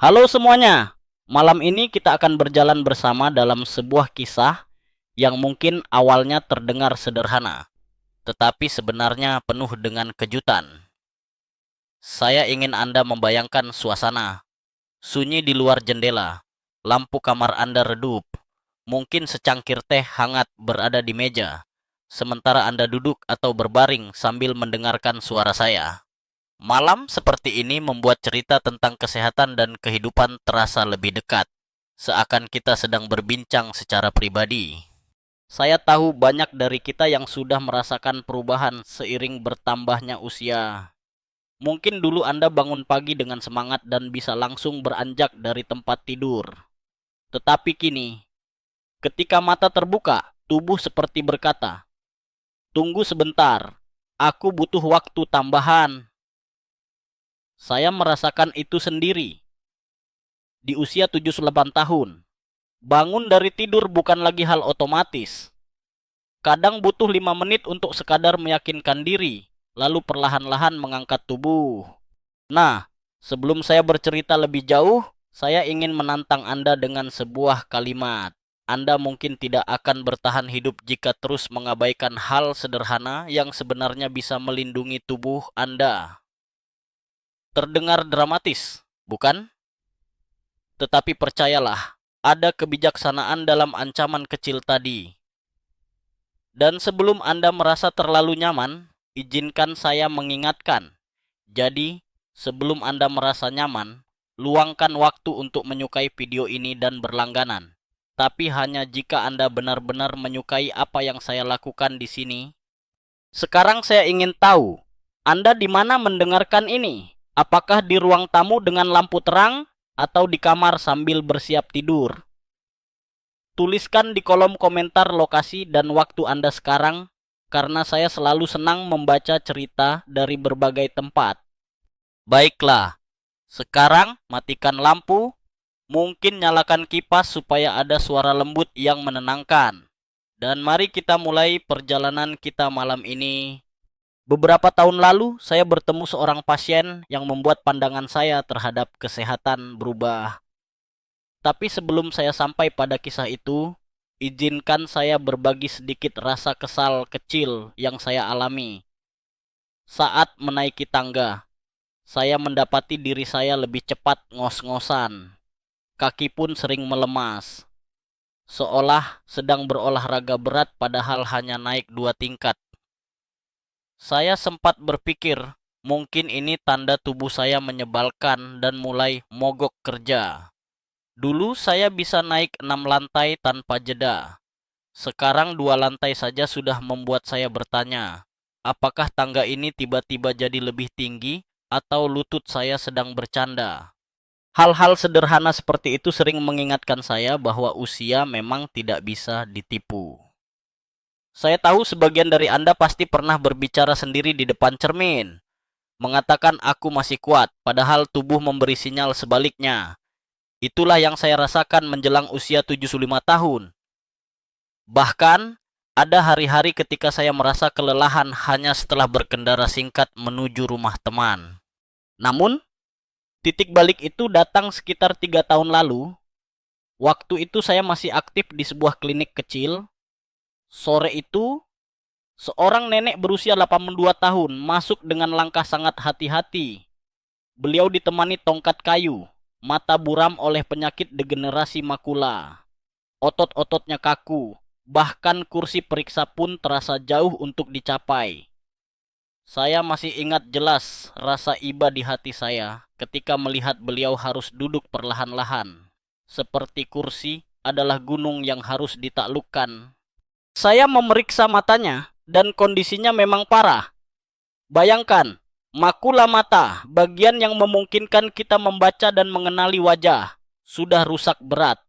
Halo semuanya, malam ini kita akan berjalan bersama dalam sebuah kisah yang mungkin awalnya terdengar sederhana, tetapi sebenarnya penuh dengan kejutan. Saya ingin Anda membayangkan suasana, sunyi di luar jendela, lampu kamar Anda redup, mungkin secangkir teh hangat berada di meja, sementara Anda duduk atau berbaring sambil mendengarkan suara saya. Malam seperti ini membuat cerita tentang kesehatan dan kehidupan terasa lebih dekat, seakan kita sedang berbincang secara pribadi. Saya tahu banyak dari kita yang sudah merasakan perubahan seiring bertambahnya usia. Mungkin dulu Anda bangun pagi dengan semangat dan bisa langsung beranjak dari tempat tidur. Tetapi kini, ketika mata terbuka, tubuh seperti berkata, "Tunggu sebentar, aku butuh waktu tambahan." Saya merasakan itu sendiri. Di usia 78 tahun, bangun dari tidur bukan lagi hal otomatis. Kadang butuh 5 menit untuk sekadar meyakinkan diri, lalu perlahan-lahan mengangkat tubuh. Nah, sebelum saya bercerita lebih jauh, saya ingin menantang Anda dengan sebuah kalimat. Anda mungkin tidak akan bertahan hidup jika terus mengabaikan hal sederhana yang sebenarnya bisa melindungi tubuh Anda. Terdengar dramatis, bukan? Tetapi percayalah, ada kebijaksanaan dalam ancaman kecil tadi. Dan sebelum Anda merasa terlalu nyaman, izinkan saya mengingatkan. Jadi, sebelum Anda merasa nyaman, luangkan waktu untuk menyukai video ini dan berlangganan. Tapi hanya jika Anda benar-benar menyukai apa yang saya lakukan di sini. Sekarang saya ingin tahu, Anda di mana mendengarkan ini? Apakah di ruang tamu dengan lampu terang atau di kamar sambil bersiap tidur? Tuliskan di kolom komentar lokasi dan waktu Anda sekarang, karena saya selalu senang membaca cerita dari berbagai tempat. Baiklah, sekarang matikan lampu, mungkin nyalakan kipas supaya ada suara lembut yang menenangkan. Dan mari kita mulai perjalanan kita malam ini. Beberapa tahun lalu, saya bertemu seorang pasien yang membuat pandangan saya terhadap kesehatan berubah. Tapi sebelum saya sampai pada kisah itu, izinkan saya berbagi sedikit rasa kesal kecil yang saya alami. Saat menaiki tangga, saya mendapati diri saya lebih cepat ngos-ngosan. Kaki pun sering melemas, seolah sedang berolahraga berat padahal hanya naik 2 tingkat. Saya sempat berpikir, mungkin ini tanda tubuh saya menyebalkan dan mulai mogok kerja. Dulu saya bisa naik 6 lantai tanpa jeda. Sekarang 2 lantai saja sudah membuat saya bertanya, apakah tangga ini tiba-tiba jadi lebih tinggi atau lutut saya sedang bercanda? Hal-hal sederhana seperti itu sering mengingatkan saya bahwa usia memang tidak bisa ditipu. Saya tahu sebagian dari Anda pasti pernah berbicara sendiri di depan cermin, mengatakan aku masih kuat, padahal tubuh memberi sinyal sebaliknya. Itulah yang saya rasakan menjelang usia 75 tahun. Bahkan, ada hari-hari ketika saya merasa kelelahan hanya setelah berkendara singkat menuju rumah teman. Namun, titik balik itu datang sekitar 3 tahun lalu. Waktu itu saya masih aktif di sebuah klinik kecil. Sore itu, seorang nenek berusia 82 tahun masuk dengan langkah sangat hati-hati. Beliau ditemani tongkat kayu, mata buram oleh penyakit degenerasi makula. Otot-ototnya kaku, bahkan kursi periksa pun terasa jauh untuk dicapai. Saya masih ingat jelas rasa iba di hati saya ketika melihat beliau harus duduk perlahan-lahan. Seperti kursi adalah gunung yang harus ditaklukkan. Saya memeriksa matanya dan kondisinya memang parah. Bayangkan, makula mata, bagian yang memungkinkan kita membaca dan mengenali wajah, sudah rusak berat.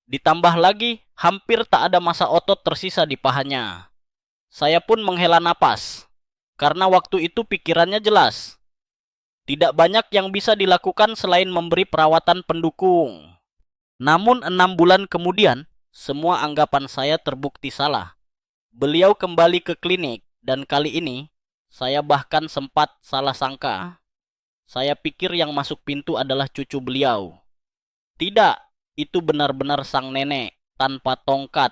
Ditambah lagi, hampir tak ada massa otot tersisa di pahanya. Saya pun menghela napas, karena waktu itu pikirannya jelas. Tidak banyak yang bisa dilakukan selain memberi perawatan pendukung. Namun 6 bulan kemudian, semua anggapan saya terbukti salah. Beliau kembali ke klinik, dan kali ini, saya bahkan sempat salah sangka. Saya pikir yang masuk pintu adalah cucu beliau. Tidak, itu benar-benar sang nenek, tanpa tongkat,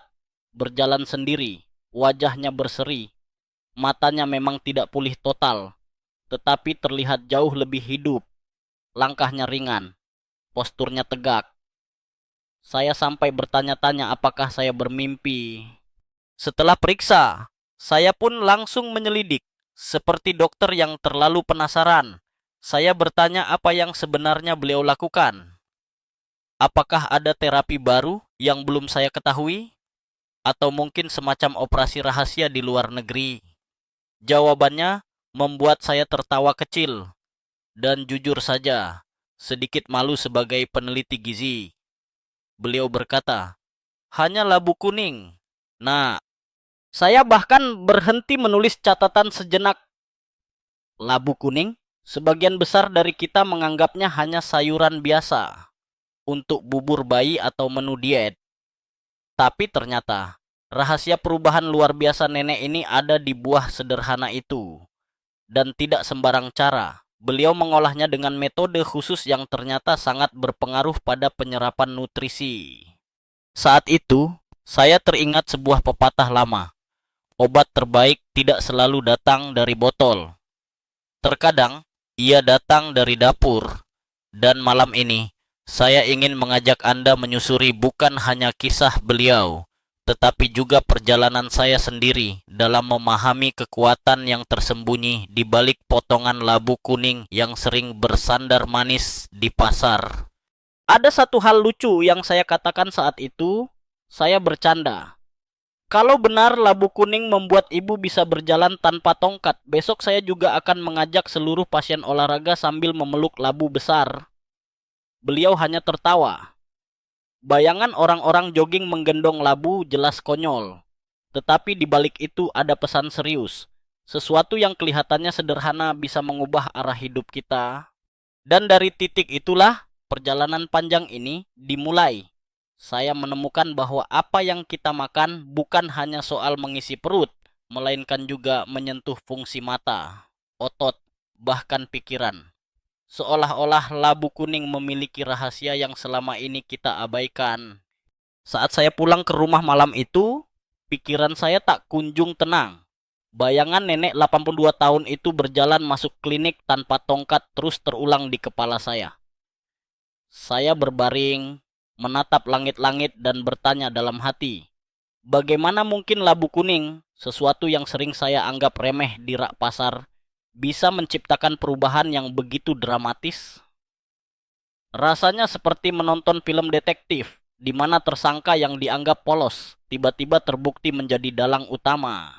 berjalan sendiri, wajahnya berseri. Matanya memang tidak pulih total, tetapi terlihat jauh lebih hidup. Langkahnya ringan, posturnya tegak. Saya sampai bertanya-tanya apakah saya bermimpi. Setelah periksa, saya pun langsung menyelidik. Seperti dokter yang terlalu penasaran, saya bertanya apa yang sebenarnya beliau lakukan. Apakah ada terapi baru yang belum saya ketahui? Atau mungkin semacam operasi rahasia di luar negeri? Jawabannya membuat saya tertawa kecil. Dan jujur saja, sedikit malu sebagai peneliti gizi. Beliau berkata, hanya labu kuning. Nah, saya bahkan berhenti menulis catatan sejenak. Labu kuning, sebagian besar dari kita menganggapnya hanya sayuran biasa untuk bubur bayi atau menu diet. Tapi ternyata, rahasia perubahan luar biasa nenek ini ada di buah sederhana itu. Dan tidak sembarang cara. Beliau mengolahnya dengan metode khusus yang ternyata sangat berpengaruh pada penyerapan nutrisi. Saat itu, saya teringat sebuah pepatah lama. Obat terbaik tidak selalu datang dari botol. Terkadang, ia datang dari dapur. Dan malam ini, saya ingin mengajak Anda menyusuri bukan hanya kisah beliau, tetapi juga perjalanan saya sendiri dalam memahami kekuatan yang tersembunyi di balik potongan labu kuning yang sering bersandar manis di pasar. Ada satu hal lucu yang saya katakan saat itu, saya bercanda. Kalau benar labu kuning membuat ibu bisa berjalan tanpa tongkat, besok saya juga akan mengajak seluruh pasien olahraga sambil memeluk labu besar. Beliau hanya tertawa. Bayangan orang-orang jogging menggendong labu jelas konyol. Tetapi di balik itu ada pesan serius. Sesuatu yang kelihatannya sederhana bisa mengubah arah hidup kita. Dan dari titik itulah perjalanan panjang ini dimulai. Saya menemukan bahwa apa yang kita makan bukan hanya soal mengisi perut, melainkan juga menyentuh fungsi mata, otot, bahkan pikiran. Seolah-olah labu kuning memiliki rahasia yang selama ini kita abaikan. Saat saya pulang ke rumah malam itu, pikiran saya tak kunjung tenang. Bayangan nenek 82 tahun itu berjalan masuk klinik tanpa tongkat terus terulang di kepala saya. Saya berbaring, menatap langit-langit dan bertanya dalam hati, bagaimana mungkin labu kuning, sesuatu yang sering saya anggap remeh di rak pasar, bisa menciptakan perubahan yang begitu dramatis? Rasanya seperti menonton film detektif, di mana tersangka yang dianggap polos tiba-tiba terbukti menjadi dalang utama.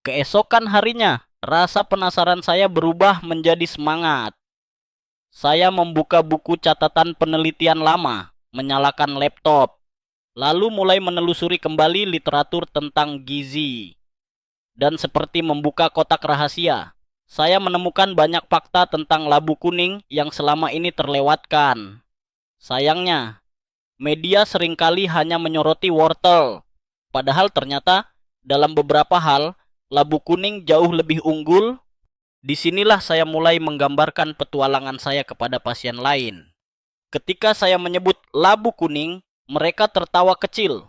Keesokan harinya, rasa penasaran saya berubah menjadi semangat. Saya membuka buku catatan penelitian lama, menyalakan laptop, lalu mulai menelusuri kembali literatur tentang gizi. Dan seperti membuka kotak rahasia, saya menemukan banyak fakta tentang labu kuning yang selama ini terlewatkan. Sayangnya, media seringkali hanya menyoroti wortel. Padahal ternyata dalam beberapa hal, labu kuning jauh lebih unggul. Disinilah saya mulai menggambarkan petualangan saya kepada pasien lain. Ketika saya menyebut labu kuning, mereka tertawa kecil.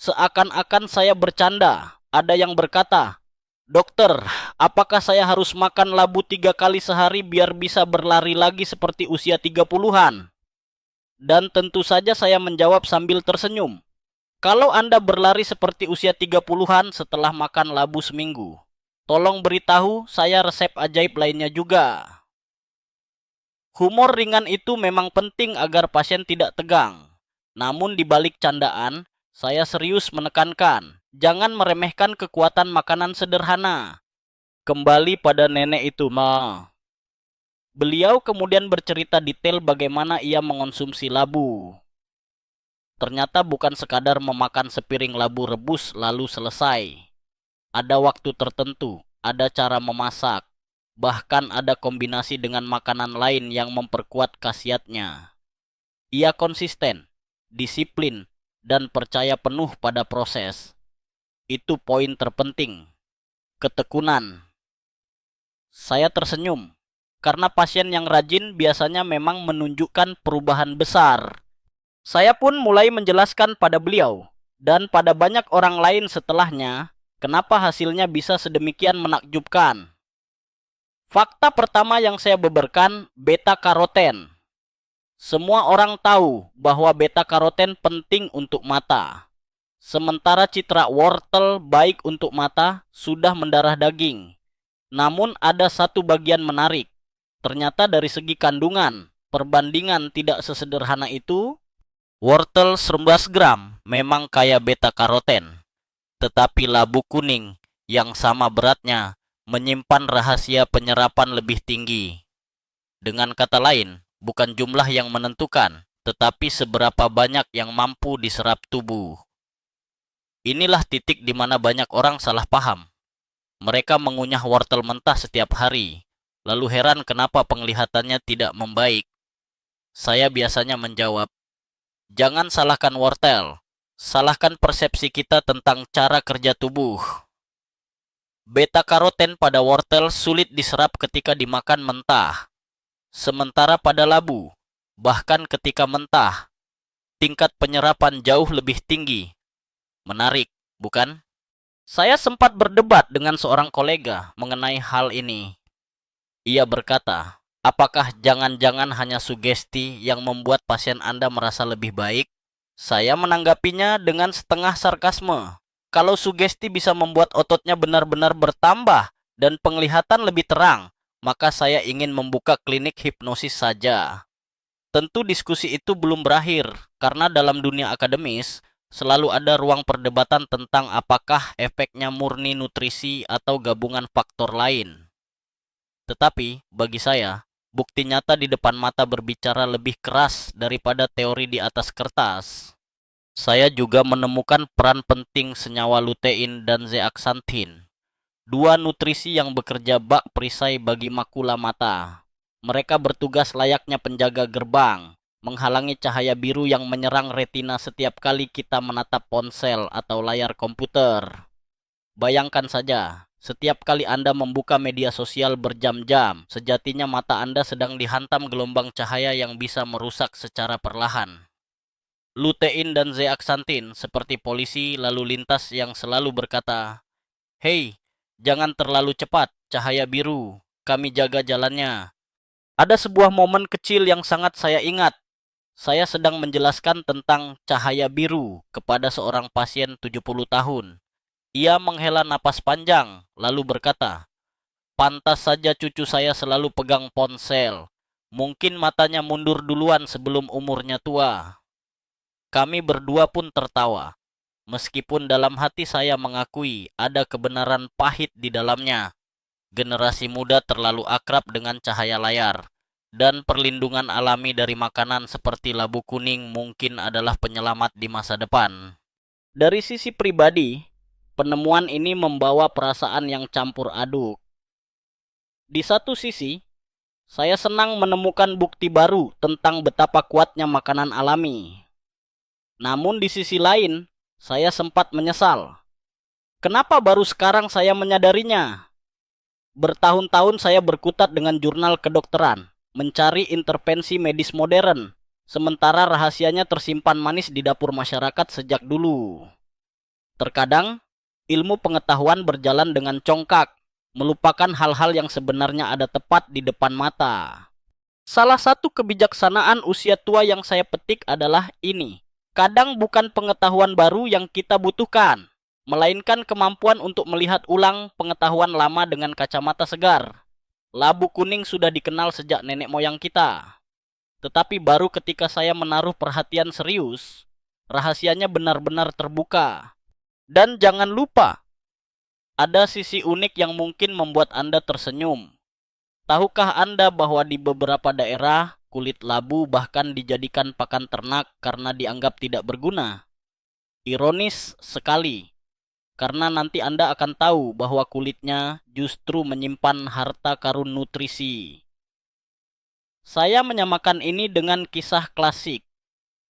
Seakan-akan saya bercanda. Ada yang berkata, dokter, apakah saya harus makan labu 3 kali sehari biar bisa berlari lagi seperti usia 30-an? Dan tentu saja saya menjawab sambil tersenyum. Kalau Anda berlari seperti usia 30-an setelah makan labu seminggu, tolong beritahu saya resep ajaib lainnya juga. Humor ringan itu memang penting agar pasien tidak tegang. Namun di balik candaan, saya serius menekankan, jangan meremehkan kekuatan makanan sederhana. Kembali pada nenek itu, Ma. Beliau kemudian bercerita detail bagaimana ia mengonsumsi labu. Ternyata bukan sekadar memakan sepiring labu rebus lalu selesai. Ada waktu tertentu, ada cara memasak, bahkan ada kombinasi dengan makanan lain yang memperkuat khasiatnya. Ia konsisten, disiplin, dan percaya penuh pada proses. Itu poin terpenting. Ketekunan. Saya tersenyum, karena pasien yang rajin biasanya memang menunjukkan perubahan besar. Saya pun mulai menjelaskan pada beliau, dan pada banyak orang lain setelahnya, kenapa hasilnya bisa sedemikian menakjubkan. Fakta pertama yang saya beberkan, beta-karoten. Semua orang tahu bahwa beta-karoten penting untuk mata. Sementara citra wortel baik untuk mata sudah mendarah daging. Namun ada satu bagian menarik. Ternyata dari segi kandungan, perbandingan tidak sesederhana itu. Wortel 11 gram memang kaya beta-karoten. Tetapi labu kuning yang sama beratnya menyimpan rahasia penyerapan lebih tinggi. Dengan kata lain, bukan jumlah yang menentukan, tetapi seberapa banyak yang mampu diserap tubuh. Inilah titik di mana banyak orang salah paham. Mereka mengunyah wortel mentah setiap hari, lalu heran kenapa penglihatannya tidak membaik. Saya biasanya menjawab, jangan salahkan wortel, salahkan persepsi kita tentang cara kerja tubuh. Beta-karoten pada wortel sulit diserap ketika dimakan mentah. Sementara pada labu, bahkan ketika mentah, tingkat penyerapan jauh lebih tinggi. Menarik, bukan? Saya sempat berdebat dengan seorang kolega mengenai hal ini. Ia berkata, apakah jangan-jangan hanya sugesti yang membuat pasien Anda merasa lebih baik? Saya menanggapinya dengan setengah sarkasme. Kalau sugesti bisa membuat ototnya benar-benar bertambah dan penglihatan lebih terang, maka saya ingin membuka klinik hipnosis saja. Tentu diskusi itu belum berakhir, karena dalam dunia akademis, selalu ada ruang perdebatan tentang apakah efeknya murni nutrisi atau gabungan faktor lain. Tetapi, bagi saya, bukti nyata di depan mata berbicara lebih keras daripada teori di atas kertas. Saya juga menemukan peran penting senyawa lutein dan zeaxanthin, dua nutrisi yang bekerja bak perisai bagi makula mata. Mereka bertugas layaknya penjaga gerbang, menghalangi cahaya biru yang menyerang retina setiap kali kita menatap ponsel atau layar komputer. Bayangkan saja, setiap kali Anda membuka media sosial berjam-jam, sejatinya mata Anda sedang dihantam gelombang cahaya yang bisa merusak secara perlahan. Lutein dan zeaxanthin seperti polisi lalu lintas yang selalu berkata, "Hei, jangan terlalu cepat, cahaya biru, kami jaga jalannya." Ada sebuah momen kecil yang sangat saya ingat. Saya sedang menjelaskan tentang cahaya biru kepada seorang pasien 70 tahun. Ia menghela napas panjang, lalu berkata, "Pantas saja cucu saya selalu pegang ponsel. Mungkin matanya mundur duluan sebelum umurnya tua." Kami berdua pun tertawa. Meskipun dalam hati saya mengakui ada kebenaran pahit di dalamnya. Generasi muda terlalu akrab dengan cahaya layar, dan perlindungan alami dari makanan seperti labu kuning mungkin adalah penyelamat di masa depan. Dari sisi pribadi, penemuan ini membawa perasaan yang campur aduk. Di satu sisi, saya senang menemukan bukti baru tentang betapa kuatnya makanan alami. Namun di sisi lain, saya sempat menyesal. Kenapa baru sekarang saya menyadarinya? Bertahun-tahun saya berkutat dengan jurnal kedokteran, mencari intervensi medis modern, sementara rahasianya tersimpan manis di dapur masyarakat sejak dulu. Terkadang, ilmu pengetahuan berjalan dengan congkak, melupakan hal-hal yang sebenarnya ada tepat di depan mata. Salah satu kebijaksanaan usia tua yang saya petik adalah ini. Kadang bukan pengetahuan baru yang kita butuhkan, melainkan kemampuan untuk melihat ulang pengetahuan lama dengan kacamata segar. Labu kuning sudah dikenal sejak nenek moyang kita. Tetapi baru ketika saya menaruh perhatian serius, rahasianya benar-benar terbuka. Dan jangan lupa, ada sisi unik yang mungkin membuat Anda tersenyum. Tahukah Anda bahwa di beberapa daerah, kulit labu bahkan dijadikan pakan ternak karena dianggap tidak berguna? Ironis sekali, karena nanti Anda akan tahu bahwa kulitnya justru menyimpan harta karun nutrisi. Saya menyamakan ini dengan kisah klasik.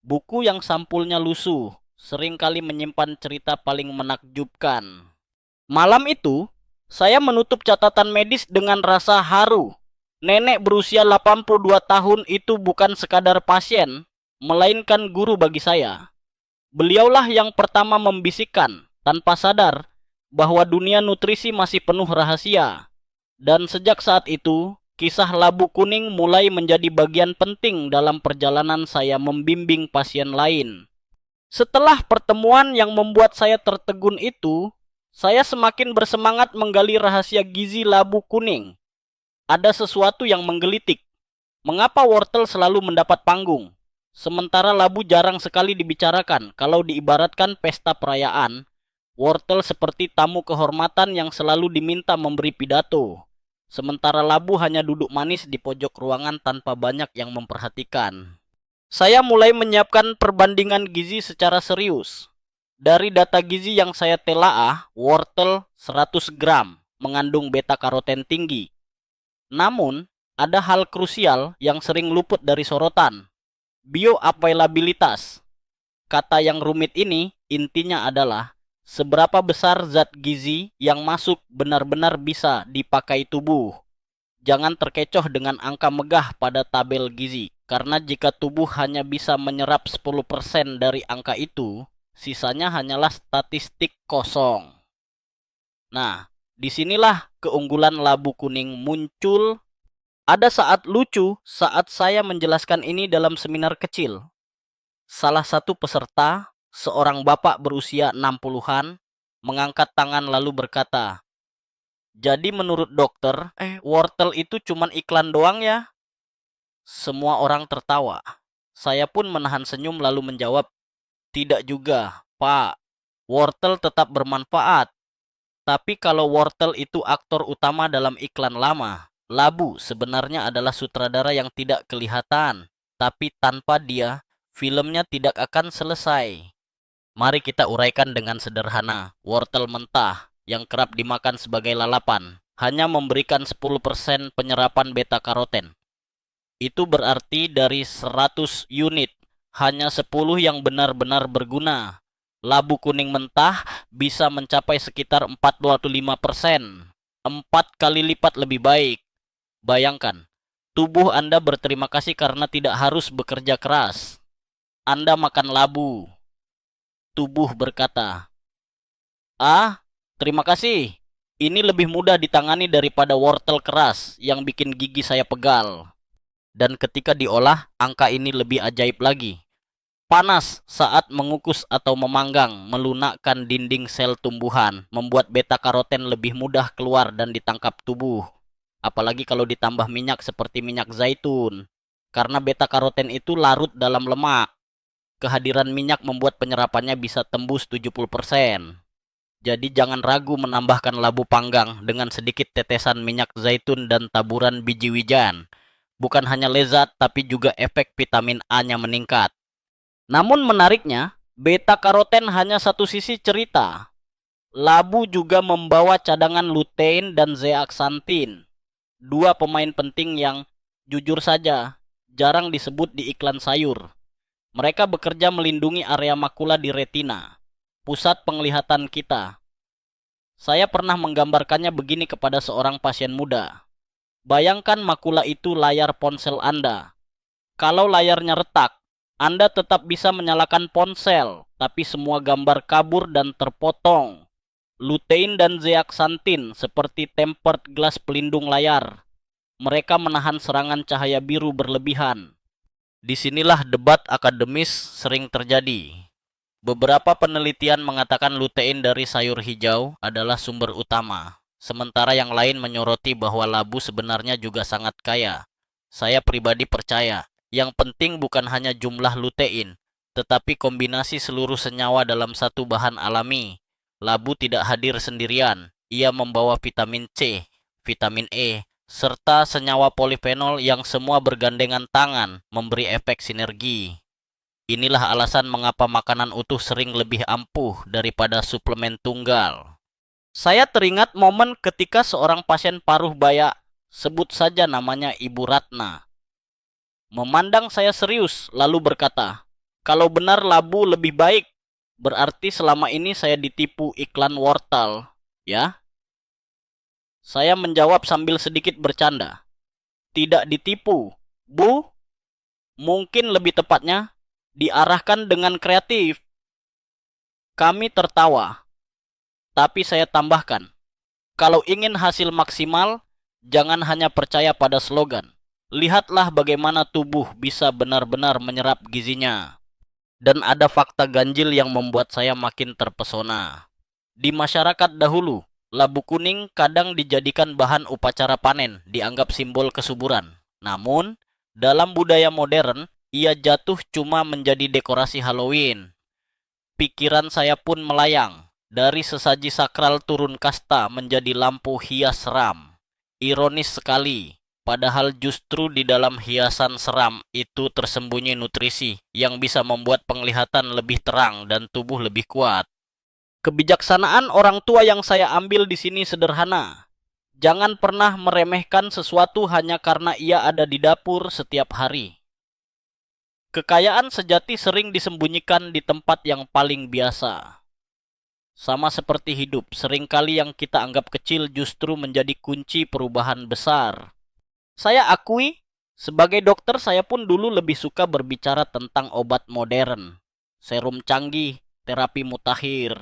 Buku yang sampulnya lusuh seringkali menyimpan cerita paling menakjubkan. Malam itu, saya menutup catatan medis dengan rasa haru. Nenek berusia 82 tahun itu bukan sekadar pasien, melainkan guru bagi saya. Beliaulah yang pertama membisikkan, tanpa sadar, bahwa dunia nutrisi masih penuh rahasia. Dan sejak saat itu, kisah labu kuning mulai menjadi bagian penting dalam perjalanan saya membimbing pasien lain. Setelah pertemuan yang membuat saya tertegun itu, saya semakin bersemangat menggali rahasia gizi labu kuning. Ada sesuatu yang menggelitik. Mengapa wortel selalu mendapat panggung? Sementara labu jarang sekali dibicarakan. Kalau diibaratkan pesta perayaan, wortel seperti tamu kehormatan yang selalu diminta memberi pidato. Sementara labu hanya duduk manis di pojok ruangan tanpa banyak yang memperhatikan. Saya mulai menyiapkan perbandingan gizi secara serius. Dari data gizi yang saya telaah, wortel 100 gram mengandung beta karoten tinggi. Namun, ada hal krusial yang sering luput dari sorotan. Bioavailabilitas. Kata yang rumit ini intinya adalah seberapa besar zat gizi yang masuk benar-benar bisa dipakai tubuh. Jangan terkecoh dengan angka megah pada tabel gizi, karena jika tubuh hanya bisa menyerap 10% dari angka itu, sisanya hanyalah statistik kosong. Nah, disinilah keunggulan labu kuning muncul. Ada saat lucu saat saya menjelaskan ini dalam seminar kecil. Salah satu peserta, seorang bapak berusia 60-an, mengangkat tangan lalu berkata, "Jadi menurut dokter, wortel itu cuman iklan doang ya?" Semua orang tertawa. Saya pun menahan senyum lalu menjawab, "Tidak juga, Pak. Wortel tetap bermanfaat. Tapi kalau wortel itu aktor utama dalam iklan lama, labu sebenarnya adalah sutradara yang tidak kelihatan. Tapi tanpa dia, filmnya tidak akan selesai." Mari kita uraikan dengan sederhana. Wortel mentah yang kerap dimakan sebagai lalapan hanya memberikan 10% penyerapan beta karoten. Itu berarti dari 100 unit, hanya 10 yang benar-benar berguna. Labu kuning mentah bisa mencapai sekitar 45%. 4 kali lipat lebih baik. Bayangkan, tubuh Anda berterima kasih karena tidak harus bekerja keras. Anda makan labu. Tubuh berkata, "Ah, terima kasih. Ini lebih mudah ditangani daripada wortel keras yang bikin gigi saya pegal." Dan ketika diolah, angka ini lebih ajaib lagi. Panas saat mengukus atau memanggang, melunakkan dinding sel tumbuhan, membuat beta karoten lebih mudah keluar dan ditangkap tubuh. Apalagi kalau ditambah minyak seperti minyak zaitun. Karena beta karoten itu larut dalam lemak. Kehadiran minyak membuat penyerapannya bisa tembus 70%. Jadi jangan ragu menambahkan labu panggang dengan sedikit tetesan minyak zaitun dan taburan biji wijen. Bukan hanya lezat, tapi juga efek vitamin A-nya meningkat. Namun menariknya, beta karoten hanya satu sisi cerita. Labu juga membawa cadangan lutein dan zeaxanthin. Dua pemain penting yang, jujur saja, jarang disebut di iklan sayur. Mereka bekerja melindungi area makula di retina, pusat penglihatan kita. Saya pernah menggambarkannya begini kepada seorang pasien muda. Bayangkan makula itu layar ponsel Anda. Kalau layarnya retak, Anda tetap bisa menyalakan ponsel, tapi semua gambar kabur dan terpotong. Lutein dan zeaxanthin seperti tempered glass pelindung layar. Mereka menahan serangan cahaya biru berlebihan. Disinilah debat akademis sering terjadi. Beberapa penelitian mengatakan lutein dari sayur hijau adalah sumber utama. Sementara yang lain menyoroti bahwa labu sebenarnya juga sangat kaya. Saya pribadi percaya, yang penting bukan hanya jumlah lutein, tetapi kombinasi seluruh senyawa dalam satu bahan alami. Labu tidak hadir sendirian. Ia membawa vitamin C, vitamin E, serta senyawa polifenol yang semua bergandengan tangan memberi efek sinergi. Inilah alasan mengapa makanan utuh sering lebih ampuh daripada suplemen tunggal. Saya teringat momen ketika seorang pasien paruh baya, sebut saja namanya Ibu Ratna, memandang saya serius lalu berkata, "Kalau benar labu lebih baik, berarti selama ini saya ditipu iklan wortel, ya?" Saya menjawab sambil sedikit bercanda, tidak ditipu, Bu. Mungkin lebih tepatnya, diarahkan dengan kreatif. Kami tertawa, tapi saya tambahkan, kalau ingin hasil maksimal, jangan hanya percaya pada slogan. Lihatlah bagaimana tubuh bisa benar-benar menyerap gizinya. Dan ada fakta ganjil yang membuat saya makin terpesona. Di masyarakat dahulu, labu kuning kadang dijadikan bahan upacara panen, dianggap simbol kesuburan. Namun, dalam budaya modern, ia jatuh cuma menjadi dekorasi Halloween. Pikiran saya pun melayang. Dari sesaji sakral turun kasta menjadi lampu hias seram. Ironis sekali, padahal justru di dalam hiasan seram itu tersembunyi nutrisi yang bisa membuat penglihatan lebih terang dan tubuh lebih kuat. Kebijaksanaan orang tua yang saya ambil di sini sederhana. Jangan pernah meremehkan sesuatu hanya karena ia ada di dapur setiap hari. Kekayaan sejati sering disembunyikan di tempat yang paling biasa. Sama seperti hidup, seringkali yang kita anggap kecil justru menjadi kunci perubahan besar. Saya akui, sebagai dokter saya pun dulu lebih suka berbicara tentang obat modern, serum canggih, terapi mutakhir.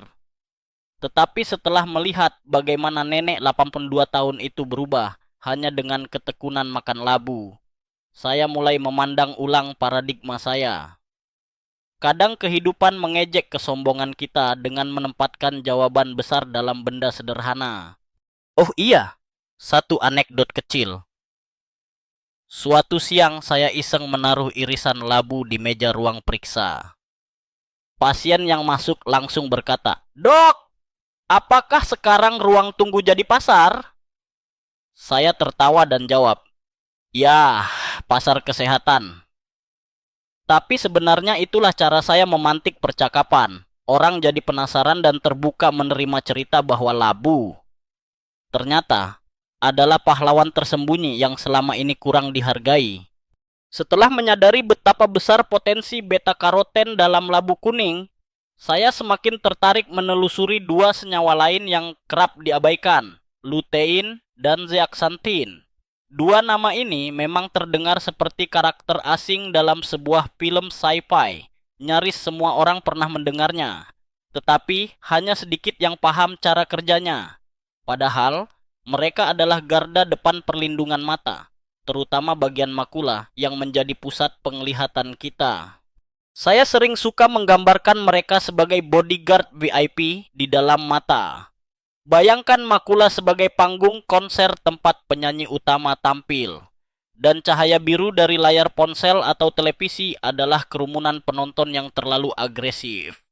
Tetapi setelah melihat bagaimana nenek 82 tahun itu berubah hanya dengan ketekunan makan labu, saya mulai memandang ulang paradigma saya. Kadang kehidupan mengejek kesombongan kita dengan menempatkan jawaban besar dalam benda sederhana. Oh iya, satu anekdot kecil. Suatu siang saya iseng menaruh irisan labu di meja ruang periksa. Pasien yang masuk langsung berkata, "Dok, apakah sekarang ruang tunggu jadi pasar?" Saya tertawa dan jawab, "Ya, pasar kesehatan." Tapi sebenarnya itulah cara saya memantik percakapan. Orang jadi penasaran dan terbuka menerima cerita bahwa labu ternyata adalah pahlawan tersembunyi yang selama ini kurang dihargai. Setelah menyadari betapa besar potensi beta-karoten dalam labu kuning, saya semakin tertarik menelusuri dua senyawa lain yang kerap diabaikan, lutein dan zeaxanthin. Dua nama ini memang terdengar seperti karakter asing dalam sebuah film sci-fi. Nyaris semua orang pernah mendengarnya, tetapi hanya sedikit yang paham cara kerjanya. Padahal, mereka adalah garda depan perlindungan mata, terutama bagian makula yang menjadi pusat penglihatan kita. Saya sering suka menggambarkan mereka sebagai bodyguard VIP di dalam mata. Bayangkan makula sebagai panggung konser tempat penyanyi utama tampil, dan cahaya biru dari layar ponsel atau televisi adalah kerumunan penonton yang terlalu agresif.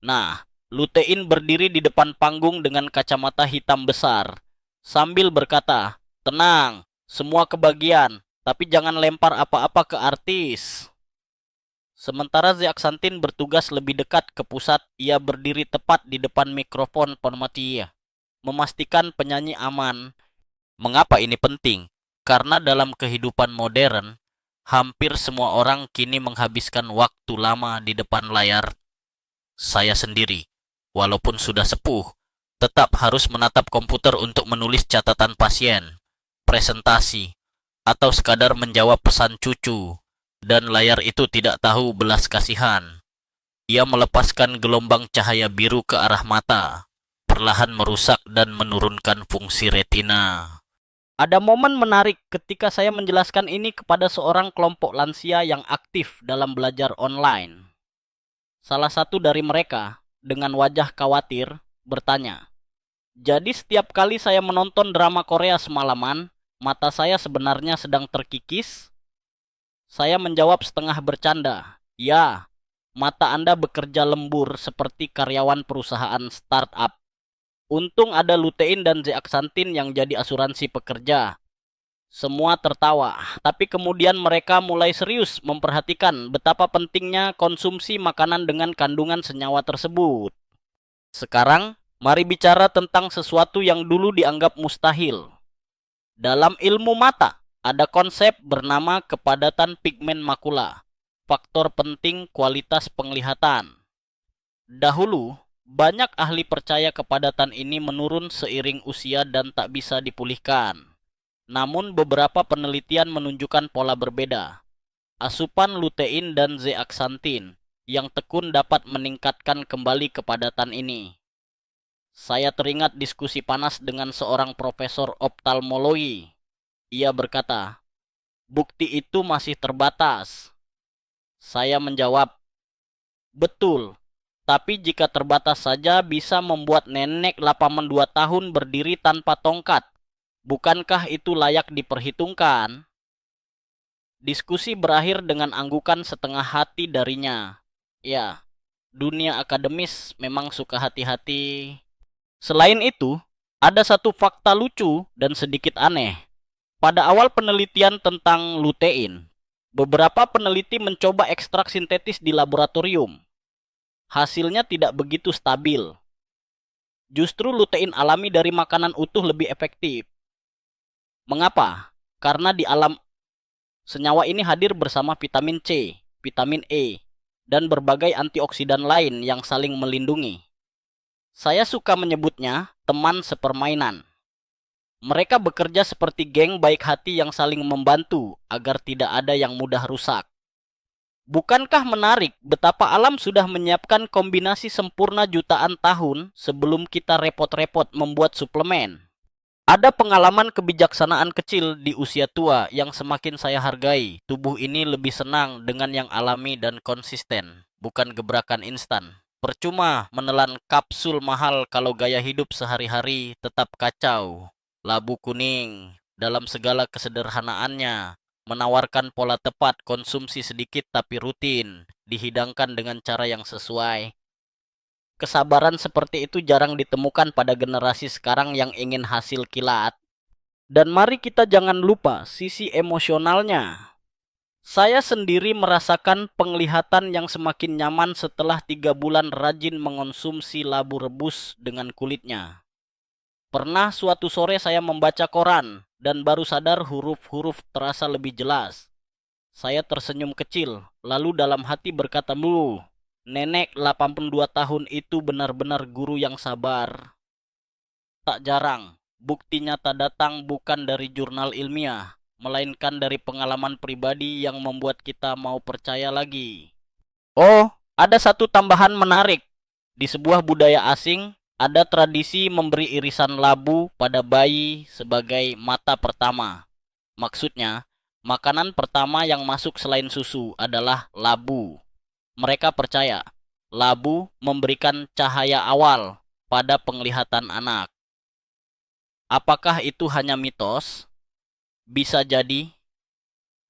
Nah, lutein berdiri di depan panggung dengan kacamata hitam besar, sambil berkata, "Tenang, semua kebagian, tapi jangan lempar apa-apa ke artis." Sementara zeaxanthin bertugas lebih dekat ke pusat, ia berdiri tepat di depan mikrofon pneumatia, memastikan penyanyi aman. Mengapa ini penting? Karena dalam kehidupan modern, hampir semua orang kini menghabiskan waktu lama di depan layar. Saya sendiri, walaupun sudah sepuh, tetap harus menatap komputer untuk menulis catatan pasien, presentasi, atau sekadar menjawab pesan cucu. Dan layar itu tidak tahu belas kasihan. Ia melepaskan gelombang cahaya biru ke arah mata, perlahan merusak dan menurunkan fungsi retina. Ada momen menarik ketika saya menjelaskan ini kepada seorang kelompok lansia yang aktif dalam belajar online. Salah satu dari mereka, dengan wajah khawatir, bertanya, "Jadi setiap kali saya menonton drama Korea semalaman, mata saya sebenarnya sedang terkikis?" Saya menjawab setengah bercanda, "Ya, mata Anda bekerja lembur seperti karyawan perusahaan startup. Untung ada lutein dan zeaxanthin yang jadi asuransi pekerja." Semua tertawa, tapi kemudian mereka mulai serius memperhatikan betapa pentingnya konsumsi makanan dengan kandungan senyawa tersebut. Sekarang, mari bicara tentang sesuatu yang dulu dianggap mustahil. Dalam ilmu mata, ada konsep bernama kepadatan pigmen makula, faktor penting kualitas penglihatan. Dahulu, banyak ahli percaya kepadatan ini menurun seiring usia dan tak bisa dipulihkan. Namun beberapa penelitian menunjukkan pola berbeda. Asupan lutein dan zeaxanthin yang tekun dapat meningkatkan kembali kepadatan ini. Saya teringat diskusi panas dengan seorang profesor oftalmologi. Ia berkata, bukti itu masih terbatas. Saya menjawab, betul. Tapi jika terbatas saja bisa membuat nenek 82 tahun berdiri tanpa tongkat, bukankah itu layak diperhitungkan? Diskusi berakhir dengan anggukan setengah hati darinya. Ya, dunia akademis memang suka hati-hati. Selain itu, ada satu fakta lucu dan sedikit aneh. Pada awal penelitian tentang lutein, beberapa peneliti mencoba ekstrak sintetis di laboratorium. Hasilnya tidak begitu stabil. Justru lutein alami dari makanan utuh lebih efektif. Mengapa? Karena di alam senyawa ini hadir bersama vitamin C, vitamin E, dan berbagai antioksidan lain yang saling melindungi. Saya suka menyebutnya teman sepermainan. Mereka bekerja seperti geng baik hati yang saling membantu agar tidak ada yang mudah rusak. Bukankah menarik betapa alam sudah menyiapkan kombinasi sempurna jutaan tahun sebelum kita repot-repot membuat suplemen? Ada pengalaman kebijaksanaan kecil di usia tua yang semakin saya hargai. Tubuh ini lebih senang dengan yang alami dan konsisten, bukan gebrakan instan. Percuma menelan kapsul mahal kalau gaya hidup sehari-hari tetap kacau. Labu kuning dalam segala kesederhanaannya menawarkan pola tepat, konsumsi sedikit tapi rutin, dihidangkan dengan cara yang sesuai. Kesabaran seperti itu jarang ditemukan pada generasi sekarang yang ingin hasil kilat. Dan mari kita jangan lupa sisi emosionalnya. Saya sendiri merasakan penglihatan yang semakin nyaman setelah 3 bulan rajin mengonsumsi labu rebus dengan kulitnya. Pernah suatu sore saya membaca koran dan baru sadar huruf-huruf terasa lebih jelas. Saya tersenyum kecil, lalu dalam hati berkata, nenek 82 tahun itu benar-benar guru yang sabar. Tak jarang, bukti nyata datang bukan dari jurnal ilmiah, melainkan dari pengalaman pribadi yang membuat kita mau percaya lagi. Oh, ada satu tambahan menarik. Di sebuah budaya asing, ada tradisi memberi irisan labu pada bayi sebagai mata pertama. Maksudnya, makanan pertama yang masuk selain susu adalah labu. Mereka percaya, labu memberikan cahaya awal pada penglihatan anak. Apakah itu hanya mitos? Bisa jadi,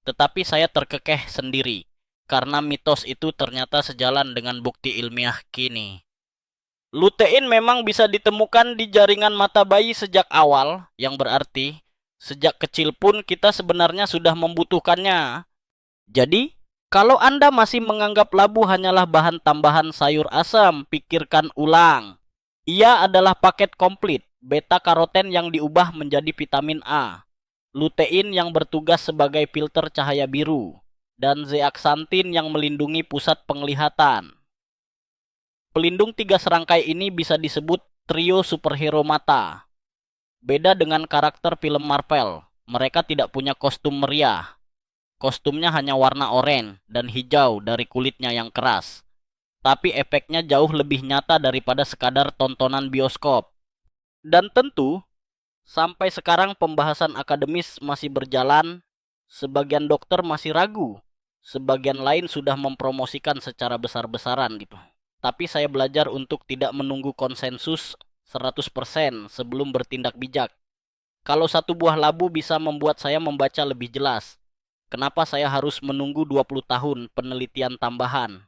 tetapi saya terkekeh sendiri, karena mitos itu ternyata sejalan dengan bukti ilmiah kini. Lutein memang bisa ditemukan di jaringan mata bayi sejak awal, yang berarti sejak kecil pun kita sebenarnya sudah membutuhkannya. Jadi, kalau Anda masih menganggap labu hanyalah bahan tambahan sayur asam, pikirkan ulang. Ia adalah paket komplit, beta karoten yang diubah menjadi vitamin A, lutein yang bertugas sebagai filter cahaya biru, dan zeaxanthin yang melindungi pusat penglihatan. Pelindung 3 serangkai ini bisa disebut trio superhero mata. Beda dengan karakter film Marvel, mereka tidak punya kostum meriah. Kostumnya hanya warna oranye dan hijau dari kulitnya yang keras. Tapi efeknya jauh lebih nyata daripada sekadar tontonan bioskop. Dan tentu, sampai sekarang pembahasan akademis masih berjalan, sebagian dokter masih ragu, sebagian lain sudah mempromosikan secara besar-besaran gitu. Tapi saya belajar untuk tidak menunggu konsensus 100% sebelum bertindak bijak. Kalau satu buah labu bisa membuat saya membaca lebih jelas, kenapa saya harus menunggu 20 tahun penelitian tambahan?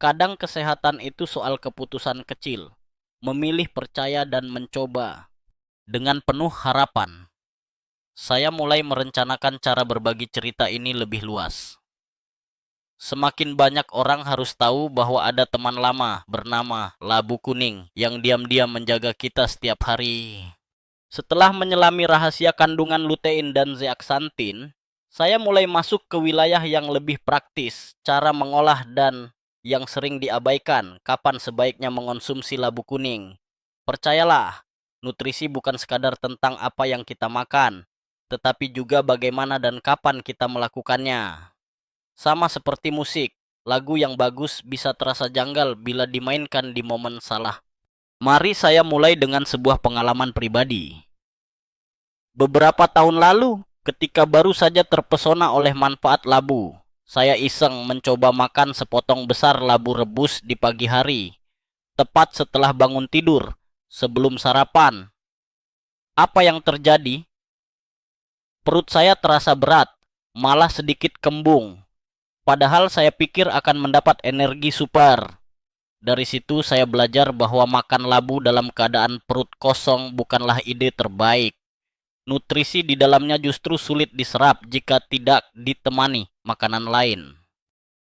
Kadang kesehatan itu soal keputusan kecil, memilih percaya dan mencoba. Dengan penuh harapan, saya mulai merencanakan cara berbagi cerita ini lebih luas. Semakin banyak orang harus tahu bahwa ada teman lama bernama labu kuning yang diam-diam menjaga kita setiap hari. Setelah menyelami rahasia kandungan lutein dan zeaxanthin, saya mulai masuk ke wilayah yang lebih praktis, cara mengolah dan yang sering diabaikan, kapan sebaiknya mengonsumsi labu kuning. Percayalah, nutrisi bukan sekadar tentang apa yang kita makan, tetapi juga bagaimana dan kapan kita melakukannya. Sama seperti musik, lagu yang bagus bisa terasa janggal bila dimainkan di momen salah. Mari saya mulai dengan sebuah pengalaman pribadi. Beberapa tahun lalu, ketika baru saja terpesona oleh manfaat labu, saya iseng mencoba makan sepotong besar labu rebus di pagi hari, tepat setelah bangun tidur, sebelum sarapan. Apa yang terjadi? Perut saya terasa berat, malah sedikit kembung. Padahal saya pikir akan mendapat energi super. Dari situ saya belajar bahwa makan labu dalam keadaan perut kosong bukanlah ide terbaik. Nutrisi di dalamnya justru sulit diserap jika tidak ditemani makanan lain.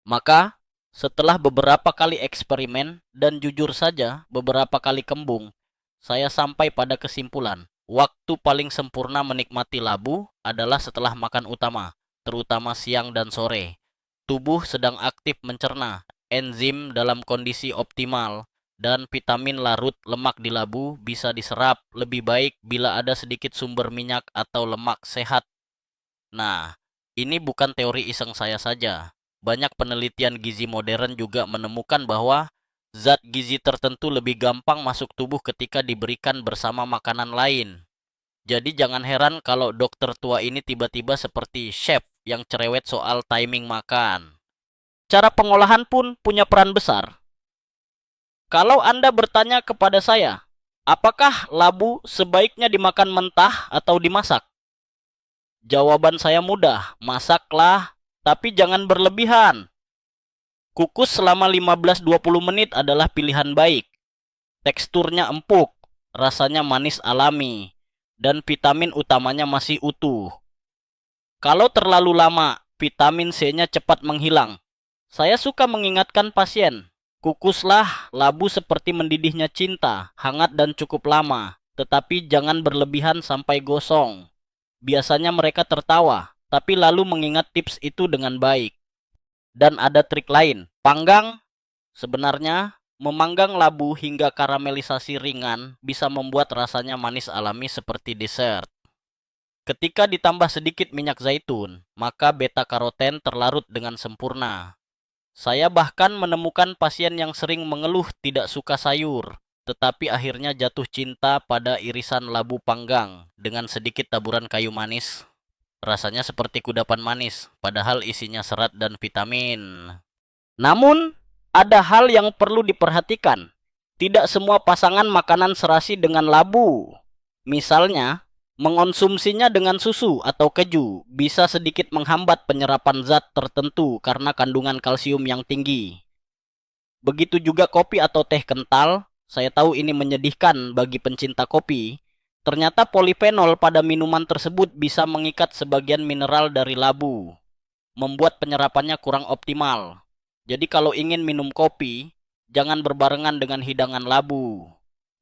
Maka, setelah beberapa kali eksperimen dan jujur saja beberapa kali kembung, saya sampai pada kesimpulan, waktu paling sempurna menikmati labu adalah setelah makan utama, terutama siang dan sore. Tubuh sedang aktif mencerna, enzim dalam kondisi optimal, dan vitamin larut lemak di labu bisa diserap lebih baik bila ada sedikit sumber minyak atau lemak sehat. Nah, ini bukan teori iseng saya saja. Banyak penelitian gizi modern juga menemukan bahwa zat gizi tertentu lebih gampang masuk tubuh ketika diberikan bersama makanan lain. Jadi jangan heran kalau dokter tua ini tiba-tiba seperti chef yang cerewet soal timing makan. Cara pengolahan pun punya peran besar. Kalau Anda bertanya kepada saya, apakah labu sebaiknya dimakan mentah atau dimasak? Jawaban saya mudah, masaklah, tapi jangan berlebihan. Kukus selama 15-20 menit adalah pilihan baik. Teksturnya empuk, rasanya manis alami, dan vitamin utamanya masih utuh. Kalau terlalu lama, vitamin C-nya cepat menghilang. Saya suka mengingatkan pasien, kukuslah labu seperti mendidihnya cinta, hangat dan cukup lama, tetapi jangan berlebihan sampai gosong. Biasanya mereka tertawa, tapi lalu mengingat tips itu dengan baik. Dan ada trik lain, panggang. Sebenarnya, memanggang labu hingga karamelisasi ringan bisa membuat rasanya manis alami seperti dessert. Ketika ditambah sedikit minyak zaitun, maka beta-karoten terlarut dengan sempurna. Saya bahkan menemukan pasien yang sering mengeluh tidak suka sayur, tetapi akhirnya jatuh cinta pada irisan labu panggang dengan sedikit taburan kayu manis. Rasanya seperti kudapan manis, padahal isinya serat dan vitamin. Namun, ada hal yang perlu diperhatikan. Tidak semua pasangan makanan serasi dengan labu. Misalnya, mengonsumsinya dengan susu atau keju bisa sedikit menghambat penyerapan zat tertentu karena kandungan kalsium yang tinggi. Begitu juga kopi atau teh kental, saya tahu ini menyedihkan bagi pencinta kopi. Ternyata polifenol pada minuman tersebut bisa mengikat sebagian mineral dari labu, membuat penyerapannya kurang optimal. Jadi kalau ingin minum kopi, jangan berbarengan dengan hidangan labu.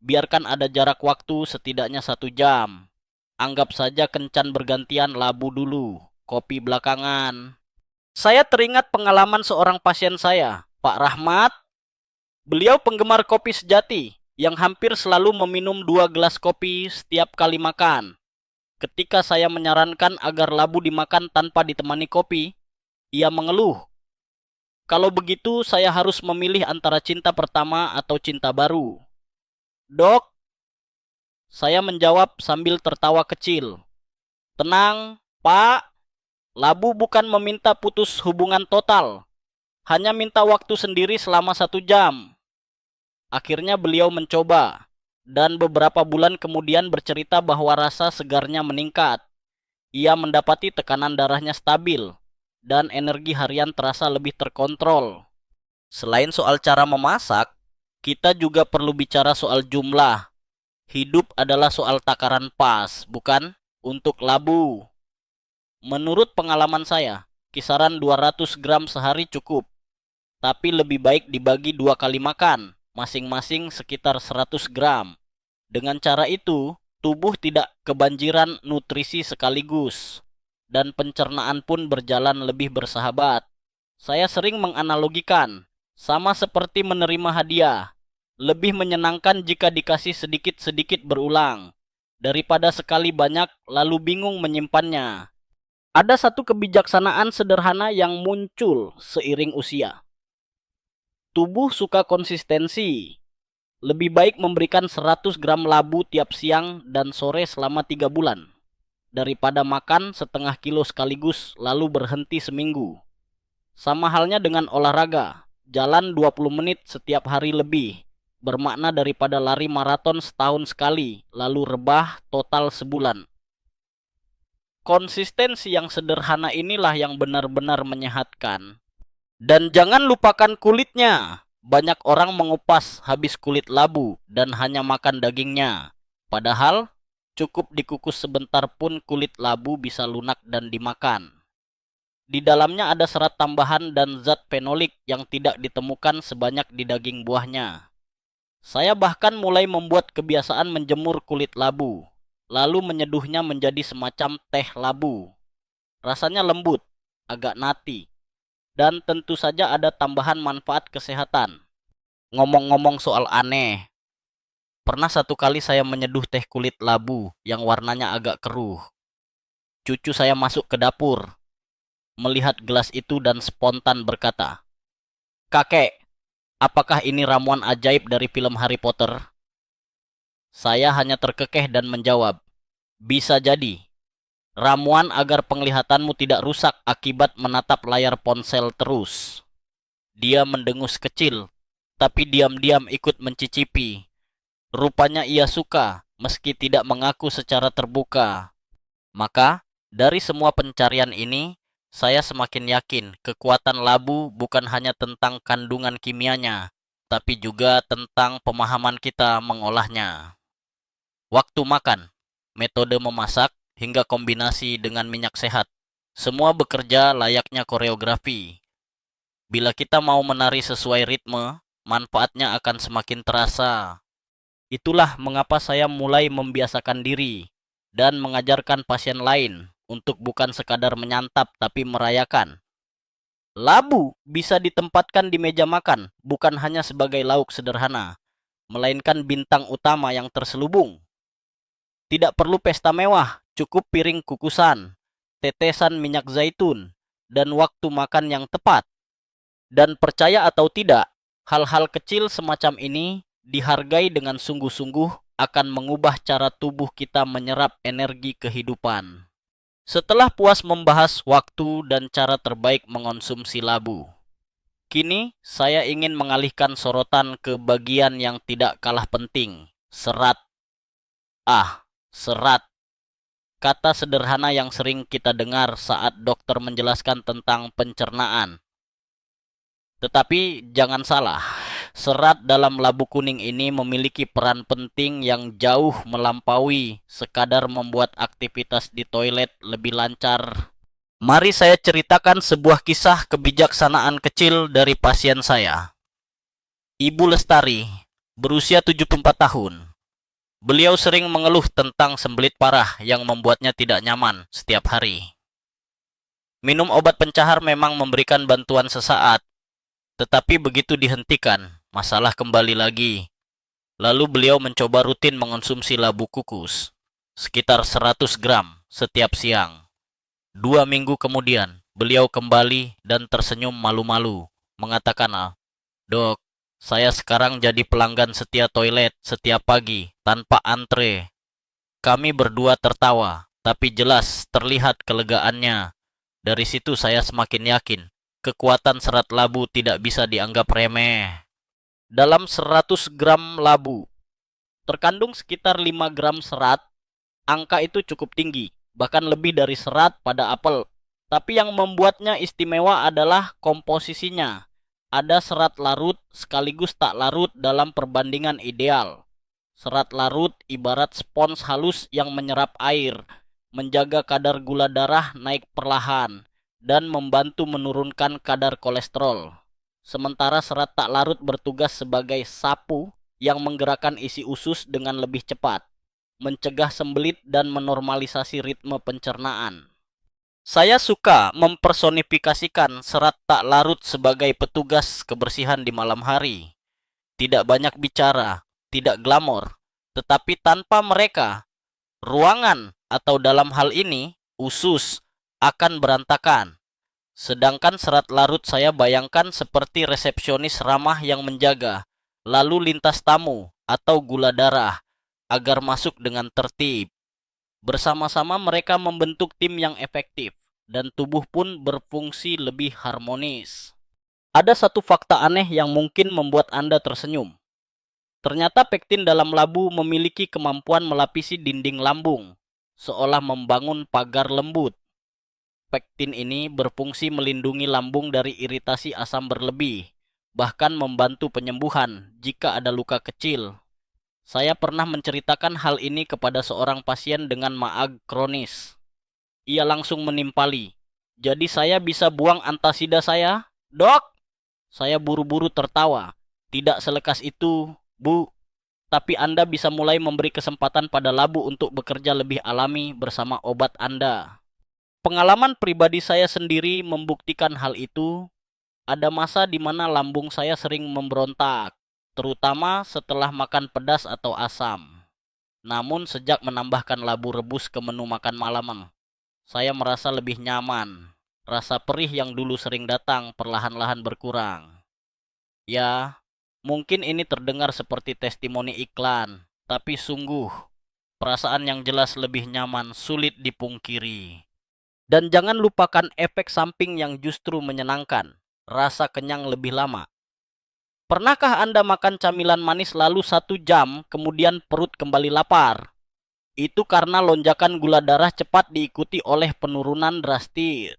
Biarkan ada jarak waktu setidaknya 1 jam. Anggap saja kencan bergantian labu dulu, kopi belakangan. Saya teringat pengalaman seorang pasien saya, Pak Rahmat. Beliau penggemar kopi sejati yang hampir selalu meminum 2 gelas kopi setiap kali makan. Ketika saya menyarankan agar labu dimakan tanpa ditemani kopi, ia mengeluh. Kalau begitu saya harus memilih antara cinta pertama atau cinta baru. Dok, saya menjawab sambil tertawa kecil. Tenang, Pak. Labu bukan meminta putus hubungan total. Hanya minta waktu sendiri selama 1 jam. Akhirnya beliau mencoba. Dan beberapa bulan kemudian bercerita bahwa rasa segarnya meningkat. Ia mendapati tekanan darahnya stabil. Dan energi harian terasa lebih terkontrol. Selain soal cara memasak, kita juga perlu bicara soal jumlah. Hidup adalah soal takaran pas, bukan? Untuk labu. Menurut pengalaman saya, kisaran 200 gram sehari cukup. Tapi lebih baik dibagi 2 kali makan, masing-masing sekitar 100 gram. Dengan cara itu, tubuh tidak kebanjiran nutrisi sekaligus. Dan pencernaan pun berjalan lebih bersahabat. Saya sering menganalogikan, sama seperti menerima hadiah. Lebih menyenangkan jika dikasih sedikit-sedikit berulang. daripada sekali banyak lalu bingung menyimpannya. Ada satu kebijaksanaan sederhana yang muncul seiring usia. Tubuh suka konsistensi. Lebih baik memberikan 100 gram labu tiap siang dan sore selama 3 bulan, daripada makan setengah kilo sekaligus lalu berhenti seminggu. Sama halnya dengan olahraga, jalan 20 menit setiap hari lebih, bermakna daripada lari maraton setahun sekali, lalu rebah total sebulan. Konsistensi yang sederhana inilah yang benar-benar menyehatkan. Dan jangan lupakan kulitnya. Banyak orang mengupas habis kulit labu dan hanya makan dagingnya. Padahal, cukup dikukus sebentar pun kulit labu bisa lunak dan dimakan. Di dalamnya ada serat tambahan dan zat fenolik yang tidak ditemukan sebanyak di daging buahnya. Saya bahkan mulai membuat kebiasaan menjemur kulit labu, lalu menyeduhnya menjadi semacam teh labu. Rasanya lembut, agak nati, dan tentu saja ada tambahan manfaat kesehatan. Ngomong-ngomong soal aneh, pernah satu kali saya menyeduh teh kulit labu yang warnanya agak keruh. Cucu saya masuk ke dapur, melihat gelas itu dan spontan berkata, "Kakek, apakah ini ramuan ajaib dari film Harry Potter?" Saya hanya terkekeh dan menjawab, "Bisa jadi. Ramuan agar penglihatanmu tidak rusak akibat menatap layar ponsel terus." Dia mendengus kecil, tapi diam-diam ikut mencicipi. Rupanya ia suka, meski tidak mengaku secara terbuka. Maka, dari semua pencarian ini, saya semakin yakin kekuatan labu bukan hanya tentang kandungan kimianya, tapi juga tentang pemahaman kita mengolahnya. Waktu makan, metode memasak, hingga kombinasi dengan minyak sehat. Semua bekerja layaknya koreografi. Bila kita mau menari sesuai ritme, manfaatnya akan semakin terasa. Itulah mengapa saya mulai membiasakan diri dan mengajarkan pasien lain untuk bukan sekadar menyantap tapi merayakan. Labu bisa ditempatkan di meja makan, bukan hanya sebagai lauk sederhana, melainkan bintang utama yang terselubung. Tidak perlu pesta mewah, cukup piring kukusan, tetesan minyak zaitun, dan waktu makan yang tepat. Dan percaya atau tidak, hal-hal kecil semacam ini dihargai dengan sungguh-sungguh akan mengubah cara tubuh kita menyerap energi kehidupan. Setelah puas membahas waktu dan cara terbaik mengonsumsi labu, kini saya ingin mengalihkan sorotan ke bagian yang tidak kalah penting, serat. Serat. Kata sederhana yang sering kita dengar saat dokter menjelaskan tentang pencernaan. Tetapi jangan salah, serat dalam labu kuning ini memiliki peran penting yang jauh melampaui sekadar membuat aktivitas di toilet lebih lancar. Mari saya ceritakan sebuah kisah kebijaksanaan kecil dari pasien saya. Ibu Lestari, berusia 74 tahun. Beliau sering mengeluh tentang sembelit parah yang membuatnya tidak nyaman setiap hari. Minum obat pencahar memang memberikan bantuan sesaat, tetapi begitu dihentikan, masalah kembali lagi. Lalu beliau mencoba rutin mengonsumsi labu kukus, sekitar 100 gram setiap siang. 2 minggu kemudian, beliau kembali dan tersenyum malu-malu, mengatakan, "Dok, saya sekarang jadi pelanggan setia toilet setiap pagi, tanpa antre." Kami berdua tertawa, tapi jelas terlihat kelegaannya. Dari situ saya semakin yakin, kekuatan serat labu tidak bisa dianggap remeh. Dalam 100 gram labu, terkandung sekitar 5 gram serat. Angka itu cukup tinggi, bahkan lebih dari serat pada apel. Tapi yang membuatnya istimewa adalah komposisinya. Ada serat larut sekaligus tak larut dalam perbandingan ideal. Serat larut ibarat spons halus yang menyerap air, menjaga kadar gula darah naik perlahan, dan membantu menurunkan kadar kolesterol. Sementara serat tak larut bertugas sebagai sapu yang menggerakkan isi usus dengan lebih cepat, mencegah sembelit dan menormalisasi ritme pencernaan. Saya suka mempersonifikasikan serat tak larut sebagai petugas kebersihan di malam hari. Tidak banyak bicara, tidak glamor, tetapi tanpa mereka, ruangan atau dalam hal ini usus akan berantakan. Sedangkan serat larut saya bayangkan seperti resepsionis ramah yang menjaga, lalu lintas tamu atau gula darah agar masuk dengan tertib. Bersama-sama mereka membentuk tim yang efektif dan tubuh pun berfungsi lebih harmonis. Ada satu fakta aneh yang mungkin membuat Anda tersenyum. Ternyata pektin dalam labu memiliki kemampuan melapisi dinding lambung, seolah membangun pagar lembut. Pektin ini berfungsi melindungi lambung dari iritasi asam berlebih, bahkan membantu penyembuhan jika ada luka kecil. Saya pernah menceritakan hal ini kepada seorang pasien dengan maag kronis. Ia langsung menimpali. Jadi saya bisa buang antasida saya? Dok! Saya buru-buru tertawa. Tidak selekas itu, Bu. Tapi Anda bisa mulai memberi kesempatan pada labu untuk bekerja lebih alami bersama obat Anda. Pengalaman pribadi saya sendiri membuktikan hal itu. Ada masa di mana lambung saya sering memberontak, terutama setelah makan pedas atau asam. Namun sejak menambahkan labu rebus ke menu makan malam, saya merasa lebih nyaman. Rasa perih yang dulu sering datang perlahan-lahan berkurang. Ya, mungkin ini terdengar seperti testimoni iklan, tapi sungguh, perasaan yang jelas lebih nyaman sulit dipungkiri. Dan jangan lupakan efek samping yang justru menyenangkan, rasa kenyang lebih lama. Pernahkah Anda makan camilan manis lalu 1 jam, kemudian perut kembali lapar? Itu karena lonjakan gula darah cepat diikuti oleh penurunan drastis.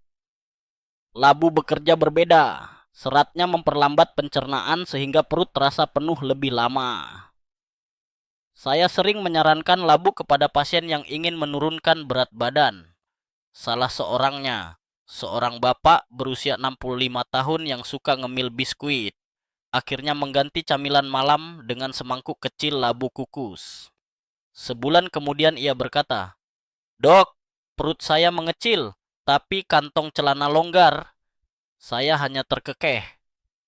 Labu bekerja berbeda. Seratnya memperlambat pencernaan sehingga perut terasa penuh lebih lama. Saya sering menyarankan labu kepada pasien yang ingin menurunkan berat badan. Salah seorangnya, seorang bapak berusia 65 tahun yang suka ngemil biskuit, akhirnya mengganti camilan malam dengan semangkuk kecil labu kukus. Sebulan kemudian ia berkata, "Dok, perut saya mengecil, tapi kantong celana longgar. Saya hanya terkekeh.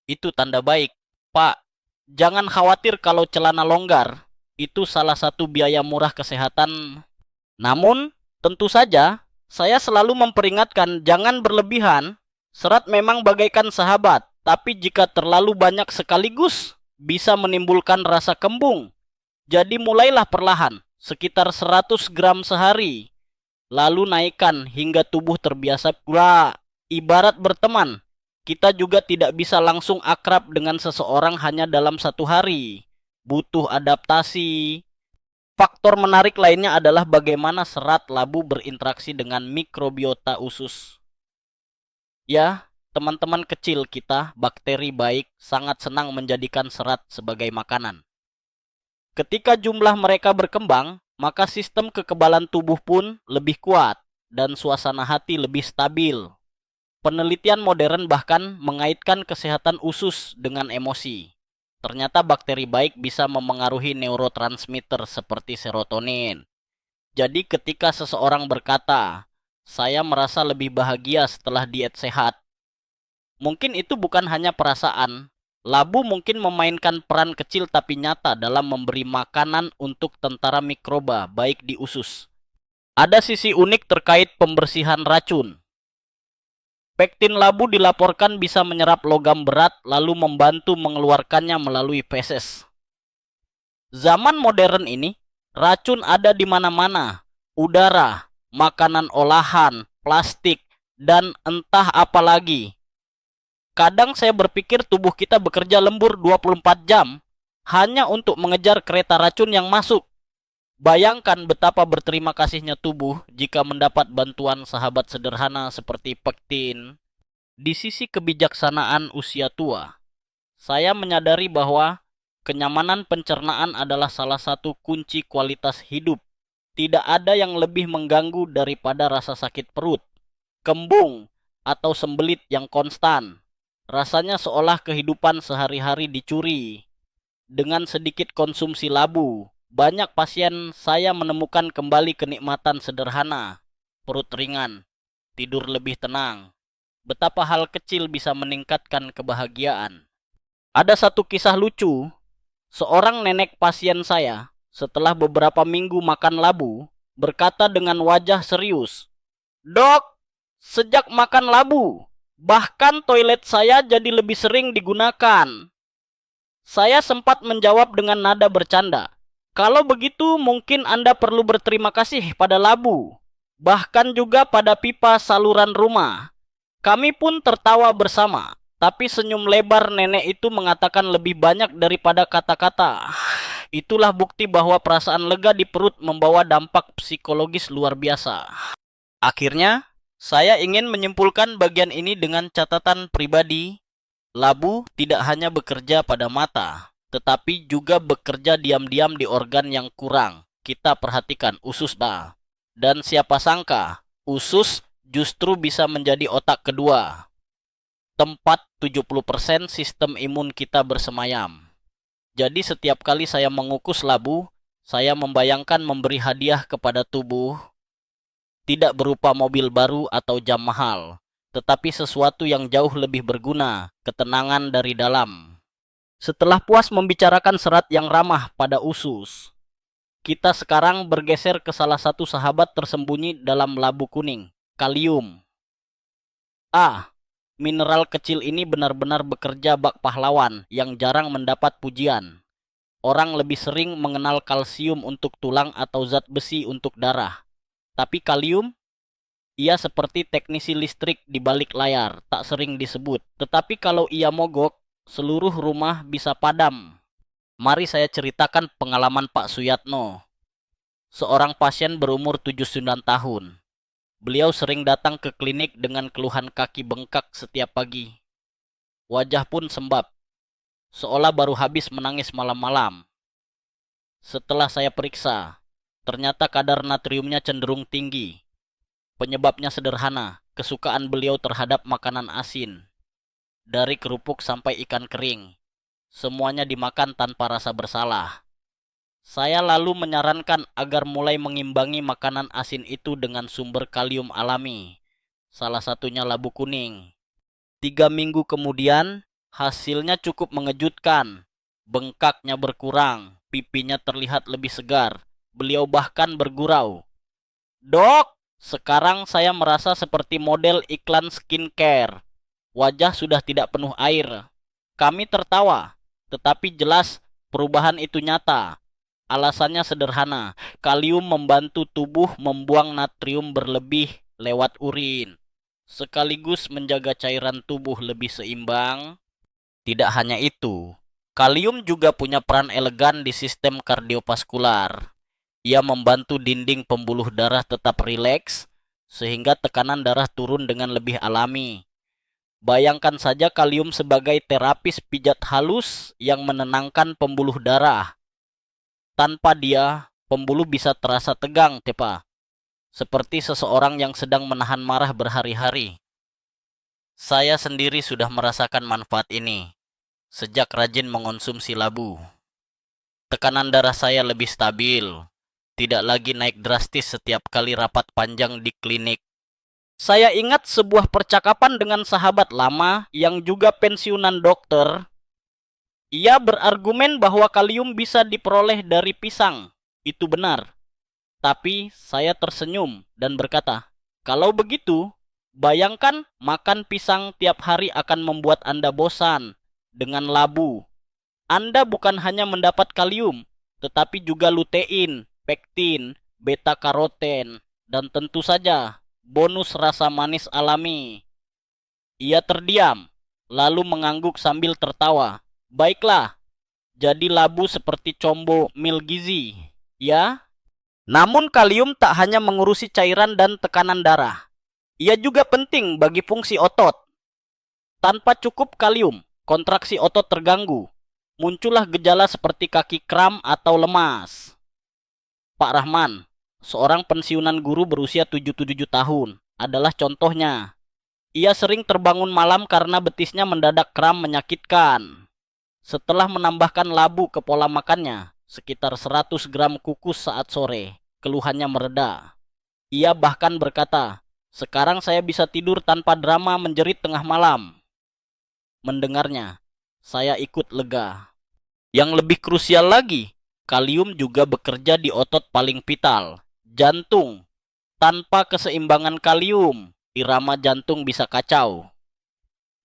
Itu tanda baik. Pak, jangan khawatir kalau celana longgar. Itu salah satu biaya murah kesehatan. Namun, tentu saja, saya selalu memperingatkan jangan berlebihan. Serat memang bagaikan sahabat, tapi jika terlalu banyak sekaligus, bisa menimbulkan rasa kembung. Jadi mulailah perlahan, sekitar 100 gram sehari. Lalu naikkan hingga tubuh terbiasa pula. Ibarat berteman, kita juga tidak bisa langsung akrab dengan seseorang hanya dalam 1 hari. Butuh adaptasi. Faktor menarik lainnya adalah bagaimana serat labu berinteraksi dengan mikrobiota usus. Ya, teman-teman kecil kita, bakteri baik, sangat senang menjadikan serat sebagai makanan. Ketika jumlah mereka berkembang, maka sistem kekebalan tubuh pun lebih kuat dan suasana hati lebih stabil. Penelitian modern bahkan mengaitkan kesehatan usus dengan emosi. Ternyata bakteri baik bisa memengaruhi neurotransmitter seperti serotonin. Jadi ketika seseorang berkata, "Saya merasa lebih bahagia setelah diet sehat," mungkin itu bukan hanya perasaan. Labu mungkin memainkan peran kecil tapi nyata dalam memberi makanan untuk tentara mikroba baik di usus. Ada sisi unik terkait pembersihan racun. Pektin labu dilaporkan bisa menyerap logam berat lalu membantu mengeluarkannya melalui feses. Zaman modern ini, racun ada di mana-mana. Udara, makanan olahan, plastik, dan entah apa lagi. Kadang saya berpikir tubuh kita bekerja lembur 24 jam hanya untuk mengejar kereta racun yang masuk. Bayangkan betapa berterima kasihnya tubuh jika mendapat bantuan sahabat sederhana seperti pektin. Di sisi kebijaksanaan usia tua, saya menyadari bahwa kenyamanan pencernaan adalah salah satu kunci kualitas hidup. Tidak ada yang lebih mengganggu daripada rasa sakit perut, kembung, atau sembelit yang konstan. Rasanya seolah kehidupan sehari-hari dicuri. Dengan sedikit konsumsi labu, banyak pasien saya menemukan kembali kenikmatan sederhana, perut ringan, tidur lebih tenang. Betapa hal kecil bisa meningkatkan kebahagiaan. Ada satu kisah lucu, seorang nenek pasien saya, setelah beberapa minggu makan labu, berkata dengan wajah serius, "Dok, sejak makan labu, bahkan toilet saya jadi lebih sering digunakan." Saya sempat menjawab dengan nada bercanda, "Kalau begitu mungkin Anda perlu berterima kasih pada labu, bahkan juga pada pipa saluran rumah." Kami pun tertawa bersama, tapi senyum lebar nenek itu mengatakan lebih banyak daripada kata-kata. Itulah bukti bahwa perasaan lega di perut membawa dampak psikologis luar biasa. Akhirnya, saya ingin menyimpulkan bagian ini dengan catatan pribadi. Labu tidak hanya bekerja pada mata, tetapi juga bekerja diam-diam di organ yang kurang kita perhatikan, usus. Dan siapa sangka, usus justru bisa menjadi otak kedua, tempat 70% sistem imun kita bersemayam. Jadi setiap kali saya mengukus labu, saya membayangkan memberi hadiah kepada tubuh, tidak berupa mobil baru atau jam mahal, tetapi sesuatu yang jauh lebih berguna, ketenangan dari dalam. Setelah puas membicarakan serat yang ramah pada usus, kita sekarang bergeser ke salah satu sahabat tersembunyi dalam labu kuning, kalium. Mineral kecil ini benar-benar bekerja bak pahlawan yang jarang mendapat pujian. Orang lebih sering mengenal kalsium untuk tulang atau zat besi untuk darah. Tapi kalium, ia seperti teknisi listrik di balik layar, tak sering disebut. Tetapi kalau ia mogok, seluruh rumah bisa padam. Mari saya ceritakan pengalaman Pak Suyatno, seorang pasien berumur 79 tahun. Beliau sering datang ke klinik dengan keluhan kaki bengkak setiap pagi. Wajah pun sembab, seolah baru habis menangis malam-malam. Setelah saya periksa, ternyata kadar natriumnya cenderung tinggi. Penyebabnya sederhana, kesukaan beliau terhadap makanan asin. Dari kerupuk sampai ikan kering, semuanya dimakan tanpa rasa bersalah. Saya lalu menyarankan agar mulai mengimbangi makanan asin itu dengan sumber kalium alami, salah satunya labu kuning. 3 minggu kemudian, hasilnya cukup mengejutkan. Bengkaknya berkurang, pipinya terlihat lebih segar. Beliau bahkan bergurau, "Dok, sekarang saya merasa seperti model iklan skincare. Wajah sudah tidak penuh air." Kami tertawa, tetapi jelas perubahan itu nyata. Alasannya sederhana, kalium membantu tubuh membuang natrium berlebih lewat urin, sekaligus menjaga cairan tubuh lebih seimbang. Tidak hanya itu, kalium juga punya peran elegan di sistem kardiovaskular. Ia membantu dinding pembuluh darah tetap rileks, sehingga tekanan darah turun dengan lebih alami. Bayangkan saja kalium sebagai terapis pijat halus yang menenangkan pembuluh darah. Tanpa dia, pembuluh bisa terasa tegang, tepa. Seperti seseorang yang sedang menahan marah berhari-hari. Saya sendiri sudah merasakan manfaat ini sejak rajin mengonsumsi labu. Tekanan darah saya lebih stabil, tidak lagi naik drastis setiap kali rapat panjang di klinik. Saya ingat sebuah percakapan dengan sahabat lama yang juga pensiunan dokter. Ia berargumen bahwa kalium bisa diperoleh dari pisang. Itu benar. Tapi saya tersenyum dan berkata, "Kalau begitu, bayangkan makan pisang tiap hari akan membuat Anda bosan. Dengan labu, Anda bukan hanya mendapat kalium, tetapi juga lutein, pektin, beta karoten, dan tentu saja bonus rasa manis alami." Ia terdiam, lalu mengangguk sambil tertawa. "Baiklah, jadi labu seperti combo mil gizi, ya?" Namun kalium tak hanya mengurusi cairan dan tekanan darah. Ia juga penting bagi fungsi otot. Tanpa cukup kalium, kontraksi otot terganggu. Muncullah gejala seperti kaki kram atau lemas. Pak Rahman, seorang pensiunan guru berusia 77 tahun, adalah contohnya. Ia sering terbangun malam karena betisnya mendadak kram menyakitkan. Setelah menambahkan labu ke pola makannya, sekitar 100 gram kukus saat sore, keluhannya mereda. Ia bahkan berkata, "Sekarang saya bisa tidur tanpa drama menjerit tengah malam." Mendengarnya, saya ikut lega. Yang lebih krusial lagi, kalium juga bekerja di otot paling vital, Jantung. Tanpa keseimbangan kalium, irama jantung bisa kacau.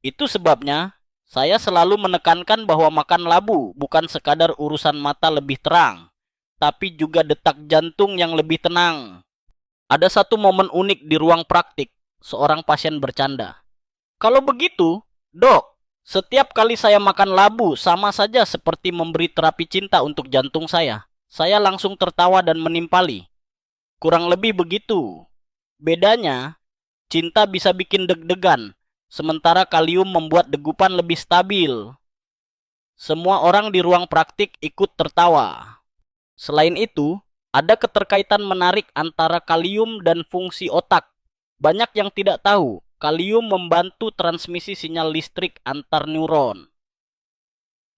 Itu sebabnya saya selalu menekankan bahwa makan labu bukan sekadar urusan mata lebih terang, tapi juga detak jantung yang lebih tenang. Ada satu momen unik di ruang praktik. Seorang pasien bercanda. Kalau begitu, dok, setiap kali saya makan labu sama saja seperti memberi terapi cinta untuk jantung saya. Saya langsung tertawa dan menimpali. Kurang lebih begitu. Bedanya, cinta bisa bikin deg-degan, sementara kalium membuat degupan lebih stabil. Semua orang di ruang praktik ikut tertawa. Selain itu, ada keterkaitan menarik antara kalium dan fungsi otak. Banyak yang tidak tahu, kalium membantu transmisi sinyal listrik antar neuron.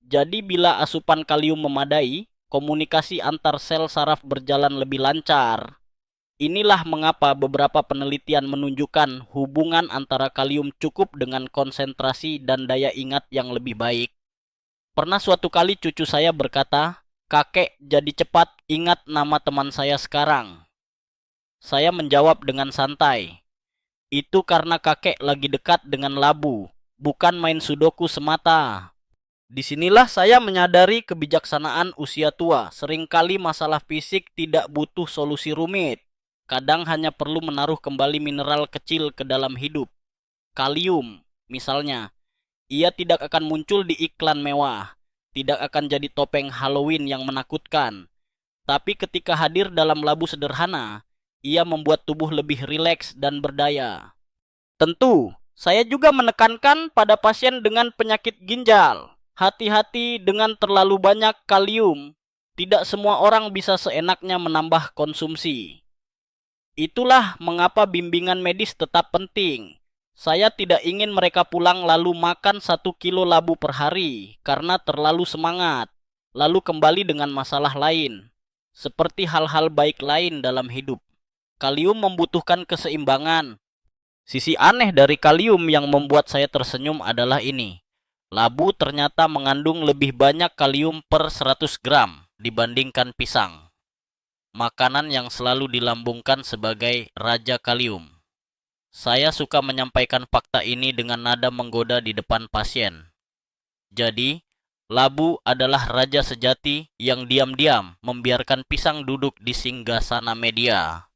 Jadi bila asupan kalium memadai, komunikasi antar sel saraf berjalan lebih lancar. Inilah mengapa beberapa penelitian menunjukkan hubungan antara kalium cukup dengan konsentrasi dan daya ingat yang lebih baik. Pernah suatu kali cucu saya berkata, "Kakek, jadi cepat ingat nama teman saya sekarang." Saya menjawab dengan santai, "Itu karena kakek lagi dekat dengan labu, bukan main sudoku semata." Disinilah saya menyadari kebijaksanaan usia tua. Seringkali masalah fisik tidak butuh solusi rumit. Kadang hanya perlu menaruh kembali mineral kecil ke dalam hidup. Kalium, misalnya, ia tidak akan muncul di iklan mewah, tidak akan jadi topeng Halloween yang menakutkan. Tapi ketika hadir dalam labu sederhana, ia membuat tubuh lebih rileks dan berdaya. Tentu, saya juga menekankan pada pasien dengan penyakit ginjal. Hati-hati dengan terlalu banyak kalium. Tidak semua orang bisa seenaknya menambah konsumsi. Itulah mengapa bimbingan medis tetap penting. Saya tidak ingin mereka pulang lalu makan 1 kilo labu per hari karena terlalu semangat, lalu kembali dengan masalah lain, seperti hal-hal baik lain dalam hidup. Kalium membutuhkan keseimbangan. Sisi aneh dari kalium yang membuat saya tersenyum adalah ini. Labu ternyata mengandung lebih banyak kalium per 100 gram dibandingkan pisang. Makanan yang selalu dilambungkan sebagai raja kalium. Saya suka menyampaikan fakta ini dengan nada menggoda di depan pasien. Jadi, labu adalah raja sejati yang diam-diam membiarkan pisang duduk di singgasana media.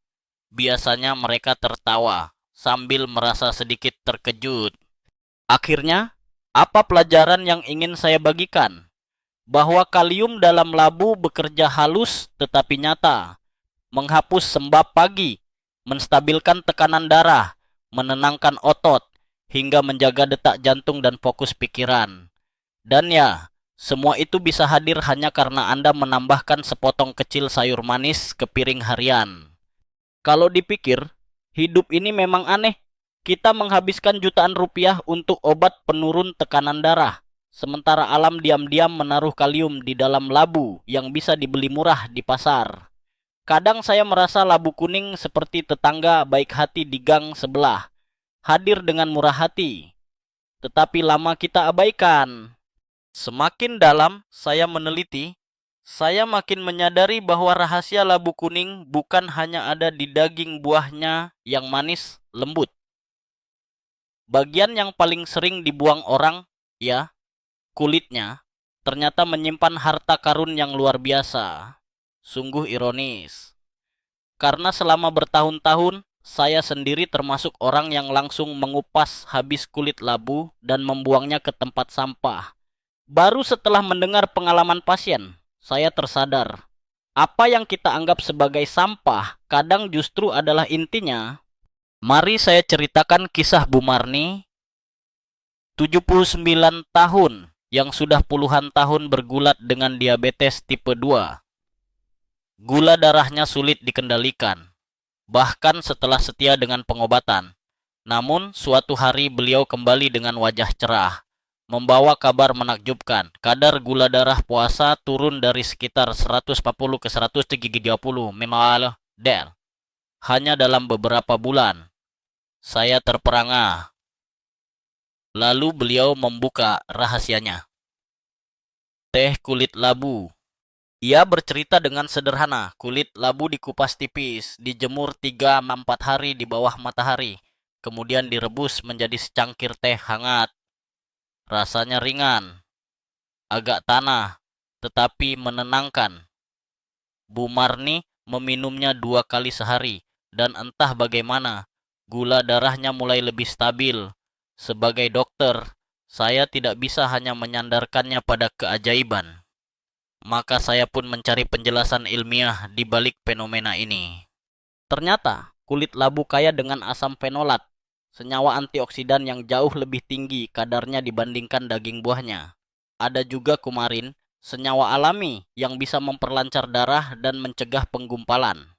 Biasanya mereka tertawa sambil merasa sedikit terkejut. Akhirnya, apa pelajaran yang ingin saya bagikan? Bahwa kalium dalam labu bekerja halus tetapi nyata, menghapus sembab pagi, menstabilkan tekanan darah, menenangkan otot, hingga menjaga detak jantung dan fokus pikiran. Dan ya, semua itu bisa hadir hanya karena Anda menambahkan sepotong kecil sayur manis ke piring harian. Kalau dipikir, hidup ini memang aneh. Kita menghabiskan jutaan rupiah untuk obat penurun tekanan darah. Sementara alam diam-diam menaruh kalium di dalam labu yang bisa dibeli murah di pasar. Kadang saya merasa labu kuning seperti tetangga baik hati di gang sebelah. Hadir dengan murah hati. Tetapi lama kita abaikan. Semakin dalam saya meneliti, saya makin menyadari bahwa rahasia labu kuning bukan hanya ada di daging buahnya yang manis, lembut. Bagian yang paling sering dibuang orang, ya, kulitnya, ternyata menyimpan harta karun yang luar biasa. Sungguh ironis. Karena selama bertahun-tahun, saya sendiri termasuk orang yang langsung mengupas habis kulit labu dan membuangnya ke tempat sampah. Baru setelah mendengar pengalaman pasien, saya tersadar. Apa yang kita anggap sebagai sampah, kadang justru adalah intinya. Mari saya ceritakan kisah Bu Marni, 79 tahun, yang sudah puluhan tahun bergulat dengan diabetes tipe 2. Gula darahnya sulit dikendalikan, bahkan setelah setia dengan pengobatan. Namun, suatu hari beliau kembali dengan wajah cerah, membawa kabar menakjubkan. Kadar gula darah puasa turun dari sekitar 140 ke 130 mmol hanya dalam beberapa bulan. Saya terperangah. Lalu beliau membuka rahasianya. Teh kulit labu. Ia bercerita dengan sederhana, kulit labu dikupas tipis, dijemur 3-4 hari di bawah matahari, kemudian direbus menjadi secangkir teh hangat. Rasanya ringan, agak tanah, tetapi menenangkan. Bu Marni meminumnya 2 kali sehari, dan entah bagaimana, gula darahnya mulai lebih stabil. Sebagai dokter, saya tidak bisa hanya menyandarkannya pada keajaiban. Maka saya pun mencari penjelasan ilmiah di balik fenomena ini. Ternyata, kulit labu kaya dengan asam fenolat, senyawa antioksidan yang jauh lebih tinggi kadarnya dibandingkan daging buahnya. Ada juga kumarin, senyawa alami yang bisa memperlancar darah dan mencegah penggumpalan.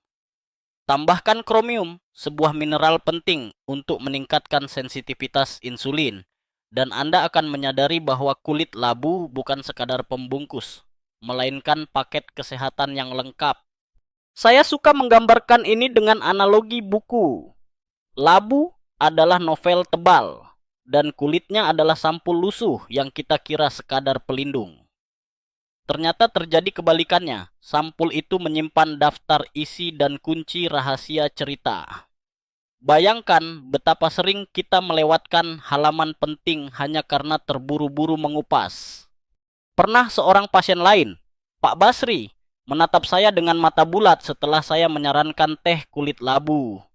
Tambahkan kromium, sebuah mineral penting untuk meningkatkan sensitivitas insulin, dan Anda akan menyadari bahwa kulit labu bukan sekadar pembungkus, melainkan paket kesehatan yang lengkap. Saya suka menggambarkan ini dengan analogi buku. Labu adalah novel tebal, dan kulitnya adalah sampul lusuh yang kita kira sekadar pelindung. Ternyata terjadi kebalikannya. Sampul itu menyimpan daftar isi dan kunci rahasia cerita. Bayangkan betapa sering kita melewatkan halaman penting hanya karena terburu-buru mengupas. Pernah seorang pasien lain, Pak Basri, menatap saya dengan mata bulat setelah saya menyarankan teh kulit labu.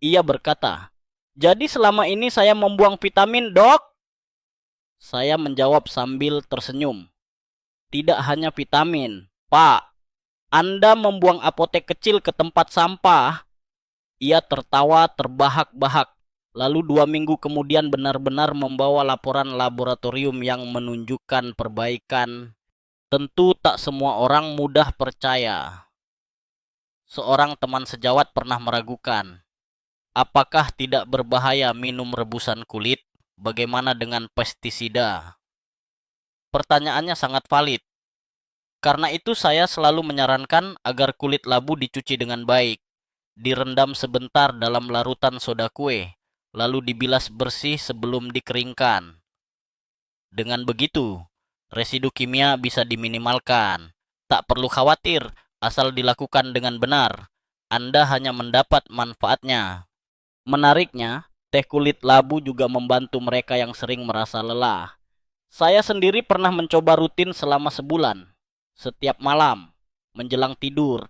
Ia berkata, "Jadi selama ini saya membuang vitamin, Dok?" Saya menjawab sambil tersenyum. Tidak hanya vitamin, Pak. Anda membuang apotek kecil ke tempat sampah. Ia tertawa terbahak-bahak. Lalu 2 minggu kemudian benar-benar membawa laporan laboratorium yang menunjukkan perbaikan. Tentu tak semua orang mudah percaya. Seorang teman sejawat pernah meragukan. Apakah tidak berbahaya minum rebusan kulit? Bagaimana dengan pestisida? Pertanyaannya sangat valid. Karena itu saya selalu menyarankan agar kulit labu dicuci dengan baik, direndam sebentar dalam larutan soda kue, lalu dibilas bersih sebelum dikeringkan. Dengan begitu, residu kimia bisa diminimalkan. Tak perlu khawatir, asal dilakukan dengan benar. Anda hanya mendapat manfaatnya. Menariknya, teh kulit labu juga membantu mereka yang sering merasa lelah. Saya sendiri pernah mencoba rutin selama sebulan. Setiap malam, menjelang tidur,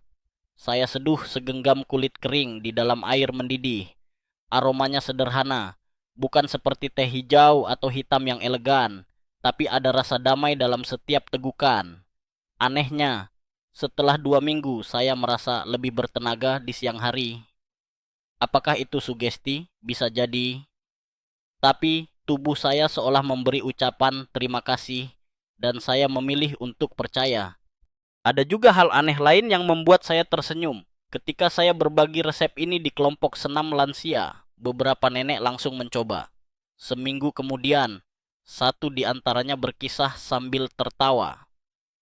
saya seduh segenggam kulit kering di dalam air mendidih. Aromanya sederhana, bukan seperti teh hijau atau hitam yang elegan, tapi ada rasa damai dalam setiap tegukan. Anehnya, setelah 2 minggu saya merasa lebih bertenaga di siang hari. Apakah itu sugesti? Bisa jadi. Tapi tubuh saya seolah memberi ucapan terima kasih dan saya memilih untuk percaya. Ada juga hal aneh lain yang membuat saya tersenyum. Ketika saya berbagi resep ini di kelompok senam lansia, beberapa nenek langsung mencoba. Seminggu kemudian, satu di antaranya berkisah sambil tertawa.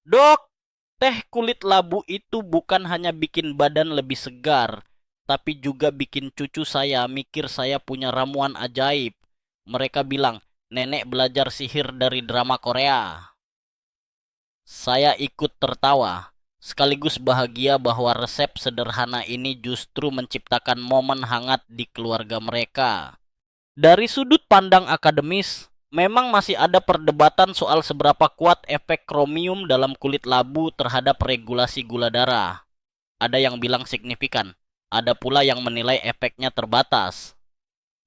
"Dok, teh kulit labu itu bukan hanya bikin badan lebih segar, tapi juga bikin cucu saya mikir saya punya ramuan ajaib. Mereka bilang, nenek belajar sihir dari drama Korea." Saya ikut tertawa, sekaligus bahagia bahwa resep sederhana ini justru menciptakan momen hangat di keluarga mereka. Dari sudut pandang akademis, memang masih ada perdebatan soal seberapa kuat efek kromium dalam kulit labu terhadap regulasi gula darah. Ada yang bilang signifikan, ada pula yang menilai efeknya terbatas.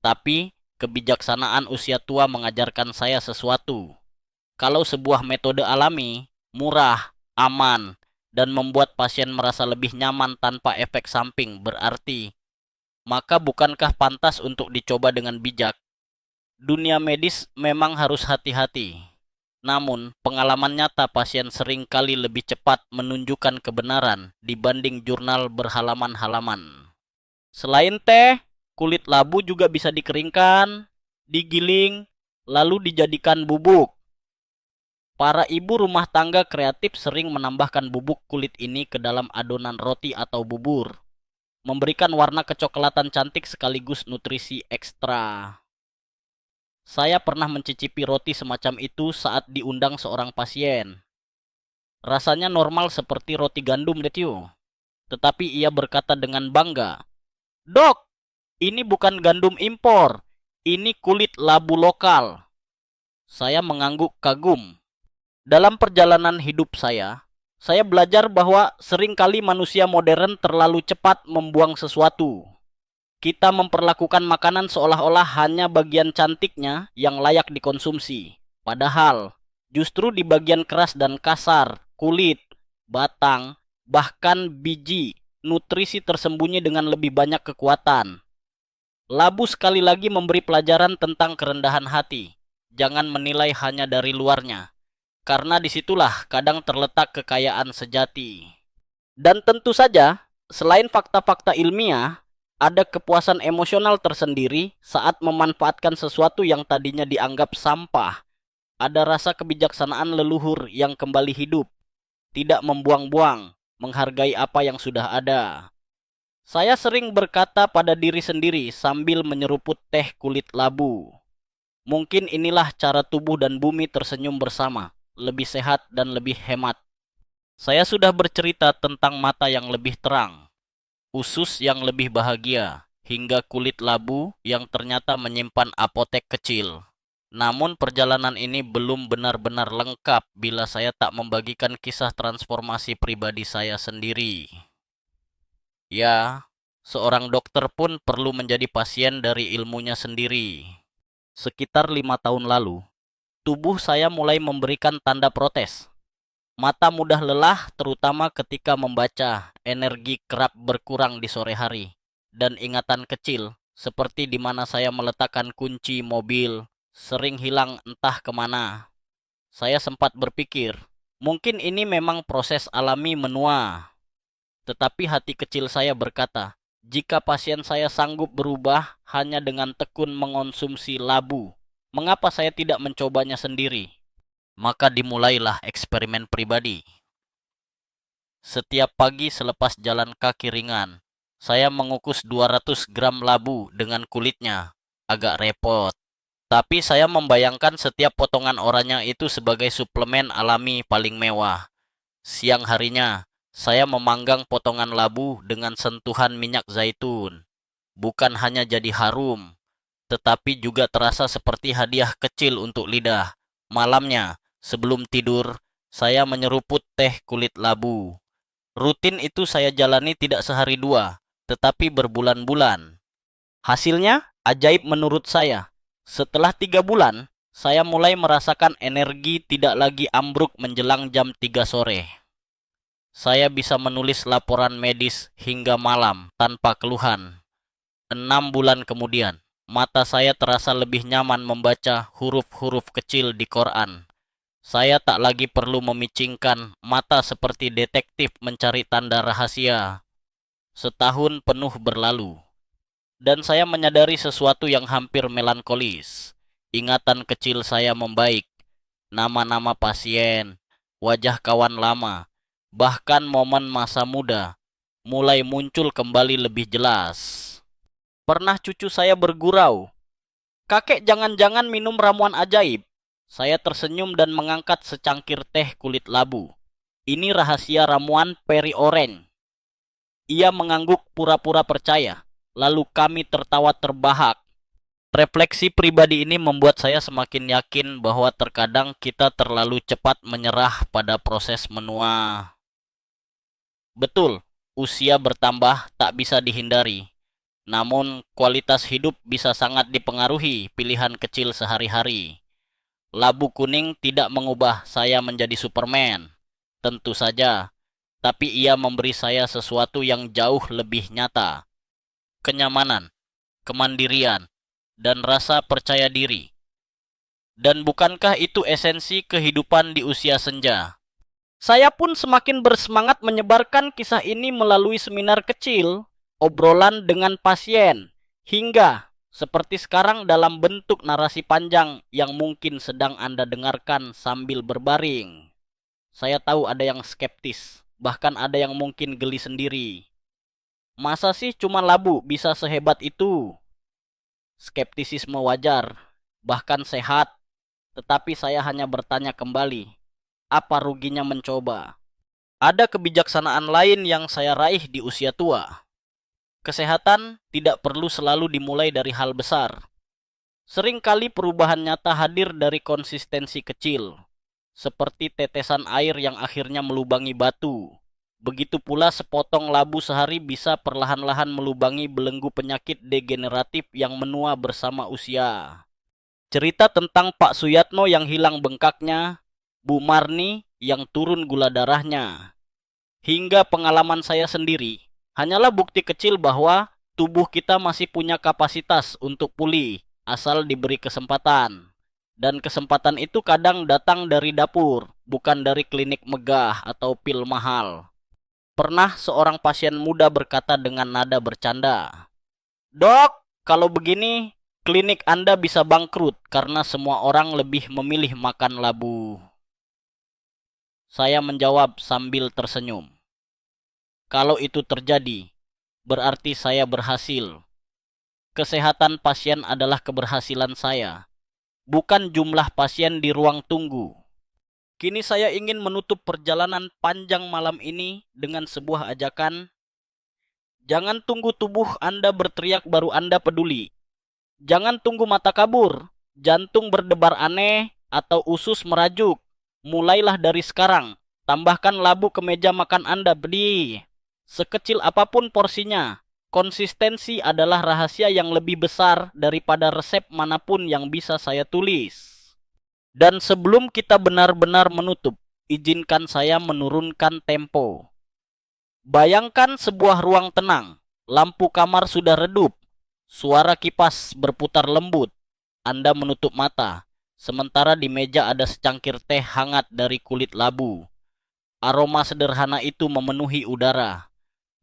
Tapi, kebijaksanaan usia tua mengajarkan saya sesuatu. Kalau sebuah metode alami, murah, aman, dan membuat pasien merasa lebih nyaman tanpa efek samping, berarti, maka bukankah pantas untuk dicoba dengan bijak? Dunia medis memang harus hati-hati. Namun, pengalaman nyata pasien sering kali lebih cepat menunjukkan kebenaran dibanding jurnal berhalaman-halaman. Selain teh, kulit labu juga bisa dikeringkan, digiling, lalu dijadikan bubuk. Para ibu rumah tangga kreatif sering menambahkan bubuk kulit ini ke dalam adonan roti atau bubur, memberikan warna kecoklatan cantik sekaligus nutrisi ekstra. Saya pernah mencicipi roti semacam itu saat diundang seorang pasien. Rasanya normal seperti roti gandum, Detyu. Tetapi ia berkata dengan bangga, "Dok, ini bukan gandum impor. Ini kulit labu lokal." Saya mengangguk kagum. Dalam perjalanan hidup saya belajar bahwa seringkali manusia modern terlalu cepat membuang sesuatu. Kita memperlakukan makanan seolah-olah hanya bagian cantiknya yang layak dikonsumsi. Padahal, justru di bagian keras dan kasar, kulit, batang, bahkan biji, nutrisi tersembunyi dengan lebih banyak kekuatan. Labu sekali lagi memberi pelajaran tentang kerendahan hati. Jangan menilai hanya dari luarnya, karena disitulah kadang terletak kekayaan sejati. Dan tentu saja, selain fakta-fakta ilmiah, ada kepuasan emosional tersendiri saat memanfaatkan sesuatu yang tadinya dianggap sampah. Ada rasa kebijaksanaan leluhur yang kembali hidup, tidak membuang-buang, menghargai apa yang sudah ada. Saya sering berkata pada diri sendiri sambil menyeruput teh kulit labu. Mungkin inilah cara tubuh dan bumi tersenyum bersama, lebih sehat dan lebih hemat. Saya sudah bercerita tentang mata yang lebih terang, usus yang lebih bahagia, hingga kulit labu yang ternyata menyimpan apotek kecil. Namun perjalanan ini belum benar-benar lengkap bila saya tak membagikan kisah transformasi pribadi saya sendiri. Ya, seorang dokter pun perlu menjadi pasien dari ilmunya sendiri. Sekitar 5 tahun lalu, tubuh saya mulai memberikan tanda protes. Mata mudah lelah terutama ketika membaca, energi kerap berkurang di sore hari. Dan ingatan kecil, seperti di mana saya meletakkan kunci mobil, sering hilang entah kemana. Saya sempat berpikir, mungkin ini memang proses alami menua. Tetapi hati kecil saya berkata, jika pasien saya sanggup berubah hanya dengan tekun mengonsumsi labu, mengapa saya tidak mencobanya sendiri? Maka dimulailah eksperimen pribadi. Setiap pagi selepas jalan kaki ringan, saya mengukus 200 gram labu dengan kulitnya. Agak repot. Tapi saya membayangkan setiap potongan oranye itu sebagai suplemen alami paling mewah. Siang harinya, saya memanggang potongan labu dengan sentuhan minyak zaitun. Bukan hanya jadi harum, tetapi juga terasa seperti hadiah kecil untuk lidah. Malamnya, sebelum tidur, saya menyeruput teh kulit labu. Rutin itu saya jalani tidak sehari dua, tetapi berbulan-bulan. Hasilnya ajaib menurut saya. Setelah 3 bulan, saya mulai merasakan energi tidak lagi ambruk menjelang jam 3 sore. Saya bisa menulis laporan medis hingga malam tanpa keluhan. 6 bulan kemudian, mata saya terasa lebih nyaman membaca huruf-huruf kecil di Quran. Saya tak lagi perlu memicingkan mata seperti detektif mencari tanda rahasia. Setahun penuh berlalu, dan saya menyadari sesuatu yang hampir melankolis. Ingatan kecil saya membaik, nama-nama pasien, wajah kawan lama, bahkan momen masa muda mulai muncul kembali lebih jelas. Pernah cucu saya bergurau, "Kakek jangan-jangan minum ramuan ajaib?" Saya tersenyum dan mengangkat secangkir teh kulit labu. "Ini rahasia ramuan peri orange." Ia mengangguk pura-pura percaya. Lalu kami tertawa terbahak. Refleksi pribadi ini membuat saya semakin yakin bahwa terkadang kita terlalu cepat menyerah pada proses menua. Betul, usia bertambah tak bisa dihindari. Namun, kualitas hidup bisa sangat dipengaruhi pilihan kecil sehari-hari. Labu kuning tidak mengubah saya menjadi Superman. Tentu saja, tapi ia memberi saya sesuatu yang jauh lebih nyata. Kenyamanan, kemandirian, dan rasa percaya diri. Dan bukankah itu esensi kehidupan di usia senja? Saya pun semakin bersemangat menyebarkan kisah ini melalui seminar kecil, obrolan dengan pasien, hingga seperti sekarang dalam bentuk narasi panjang yang mungkin sedang Anda dengarkan sambil berbaring. Saya tahu ada yang skeptis, bahkan ada yang mungkin geli sendiri. Masa sih cuma labu bisa sehebat itu? Skeptisisme wajar, bahkan sehat, tetapi saya hanya bertanya kembali. Apa ruginya mencoba? Ada kebijaksanaan lain yang saya raih di usia tua. Kesehatan tidak perlu selalu dimulai dari hal besar. Seringkali perubahan nyata hadir dari konsistensi kecil, seperti tetesan air yang akhirnya melubangi batu. Begitu pula sepotong labu sehari bisa perlahan-lahan melubangi belenggu penyakit degeneratif yang menua bersama usia. Cerita tentang Pak Suyatno yang hilang bengkaknya, Bu Marni yang turun gula darahnya, hingga pengalaman saya sendiri, hanyalah bukti kecil bahwa tubuh kita masih punya kapasitas untuk pulih, asal diberi kesempatan. Dan kesempatan itu kadang datang dari dapur, bukan dari klinik megah atau pil mahal. Pernah seorang pasien muda berkata dengan nada bercanda, "Dok, kalau begini, klinik Anda bisa bangkrut karena semua orang lebih memilih makan labu." Saya menjawab sambil tersenyum, "Kalau itu terjadi, berarti saya berhasil. Kesehatan pasien adalah keberhasilan saya, bukan jumlah pasien di ruang tunggu." Kini saya ingin menutup perjalanan panjang malam ini dengan sebuah ajakan. Jangan tunggu tubuh Anda berteriak baru Anda peduli. Jangan tunggu mata kabur, jantung berdebar aneh, atau usus merajuk. Mulailah dari sekarang. Tambahkan labu ke meja makan Anda, bedi. Sekecil apapun porsinya, konsistensi adalah rahasia yang lebih besar daripada resep manapun yang bisa saya tulis. Dan sebelum kita benar-benar menutup, izinkan saya menurunkan tempo. Bayangkan sebuah ruang tenang, lampu kamar sudah redup, suara kipas berputar lembut. Anda menutup mata, sementara di meja ada secangkir teh hangat dari kulit labu. Aroma sederhana itu memenuhi udara.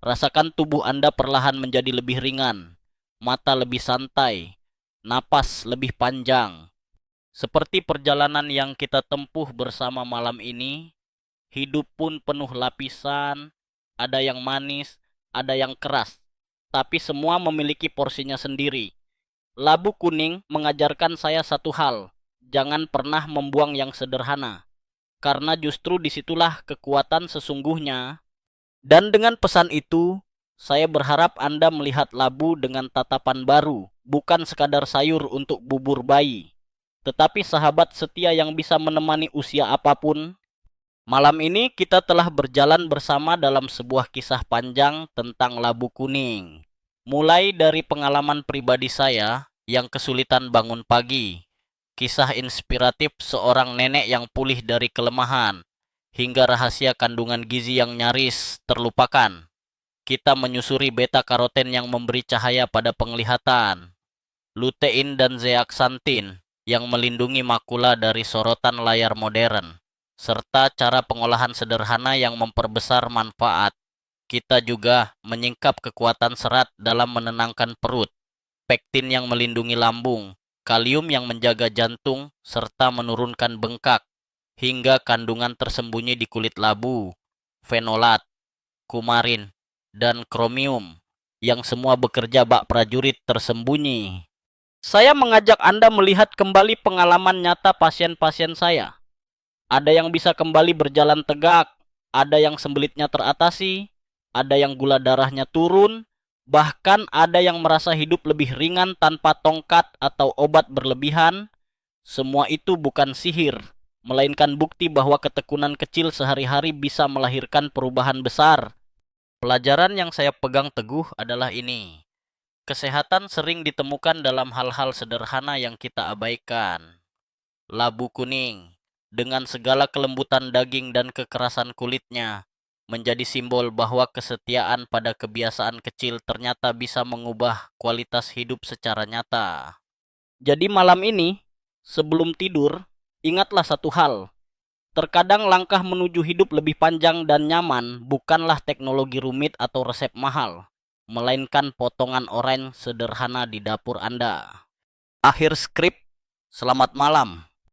Rasakan tubuh Anda perlahan menjadi lebih ringan, mata lebih santai, napas lebih panjang. Seperti perjalanan yang kita tempuh bersama malam ini, hidup pun penuh lapisan, ada yang manis, ada yang keras, tapi semua memiliki porsinya sendiri. Labu kuning mengajarkan saya satu hal, jangan pernah membuang yang sederhana, karena justru disitulah kekuatan sesungguhnya. Dan dengan pesan itu, saya berharap Anda melihat labu dengan tatapan baru, bukan sekadar sayur untuk bubur bayi, tetapi sahabat setia yang bisa menemani usia apapun. Malam ini kita telah berjalan bersama dalam sebuah kisah panjang tentang labu kuning. Mulai dari pengalaman pribadi saya yang kesulitan bangun pagi, kisah inspiratif seorang nenek yang pulih dari kelemahan, hingga rahasia kandungan gizi yang nyaris terlupakan. Kita menyusuri beta karoten yang memberi cahaya pada penglihatan, lutein dan zeaksantin yang melindungi makula dari sorotan layar modern, serta cara pengolahan sederhana yang memperbesar manfaat. Kita juga menyingkap kekuatan serat dalam menenangkan perut, pektin yang melindungi lambung, kalium yang menjaga jantung, serta menurunkan bengkak, hingga kandungan tersembunyi di kulit labu, fenolat, kumarin, dan kromium, yang semua bekerja bak prajurit tersembunyi. Saya mengajak Anda melihat kembali pengalaman nyata pasien-pasien saya. Ada yang bisa kembali berjalan tegak, ada yang sembelitnya teratasi, ada yang gula darahnya turun, bahkan ada yang merasa hidup lebih ringan tanpa tongkat atau obat berlebihan. Semua itu bukan sihir, melainkan bukti bahwa ketekunan kecil sehari-hari bisa melahirkan perubahan besar. Pelajaran yang saya pegang teguh adalah ini. Kesehatan sering ditemukan dalam hal-hal sederhana yang kita abaikan. Labu kuning, dengan segala kelembutan daging dan kekerasan kulitnya, menjadi simbol bahwa kesetiaan pada kebiasaan kecil ternyata bisa mengubah kualitas hidup secara nyata. Jadi malam ini, sebelum tidur, ingatlah satu hal. Terkadang langkah menuju hidup lebih panjang dan nyaman bukanlah teknologi rumit atau resep mahal, melainkan potongan oren sederhana di dapur Anda. Akhir skrip, selamat malam.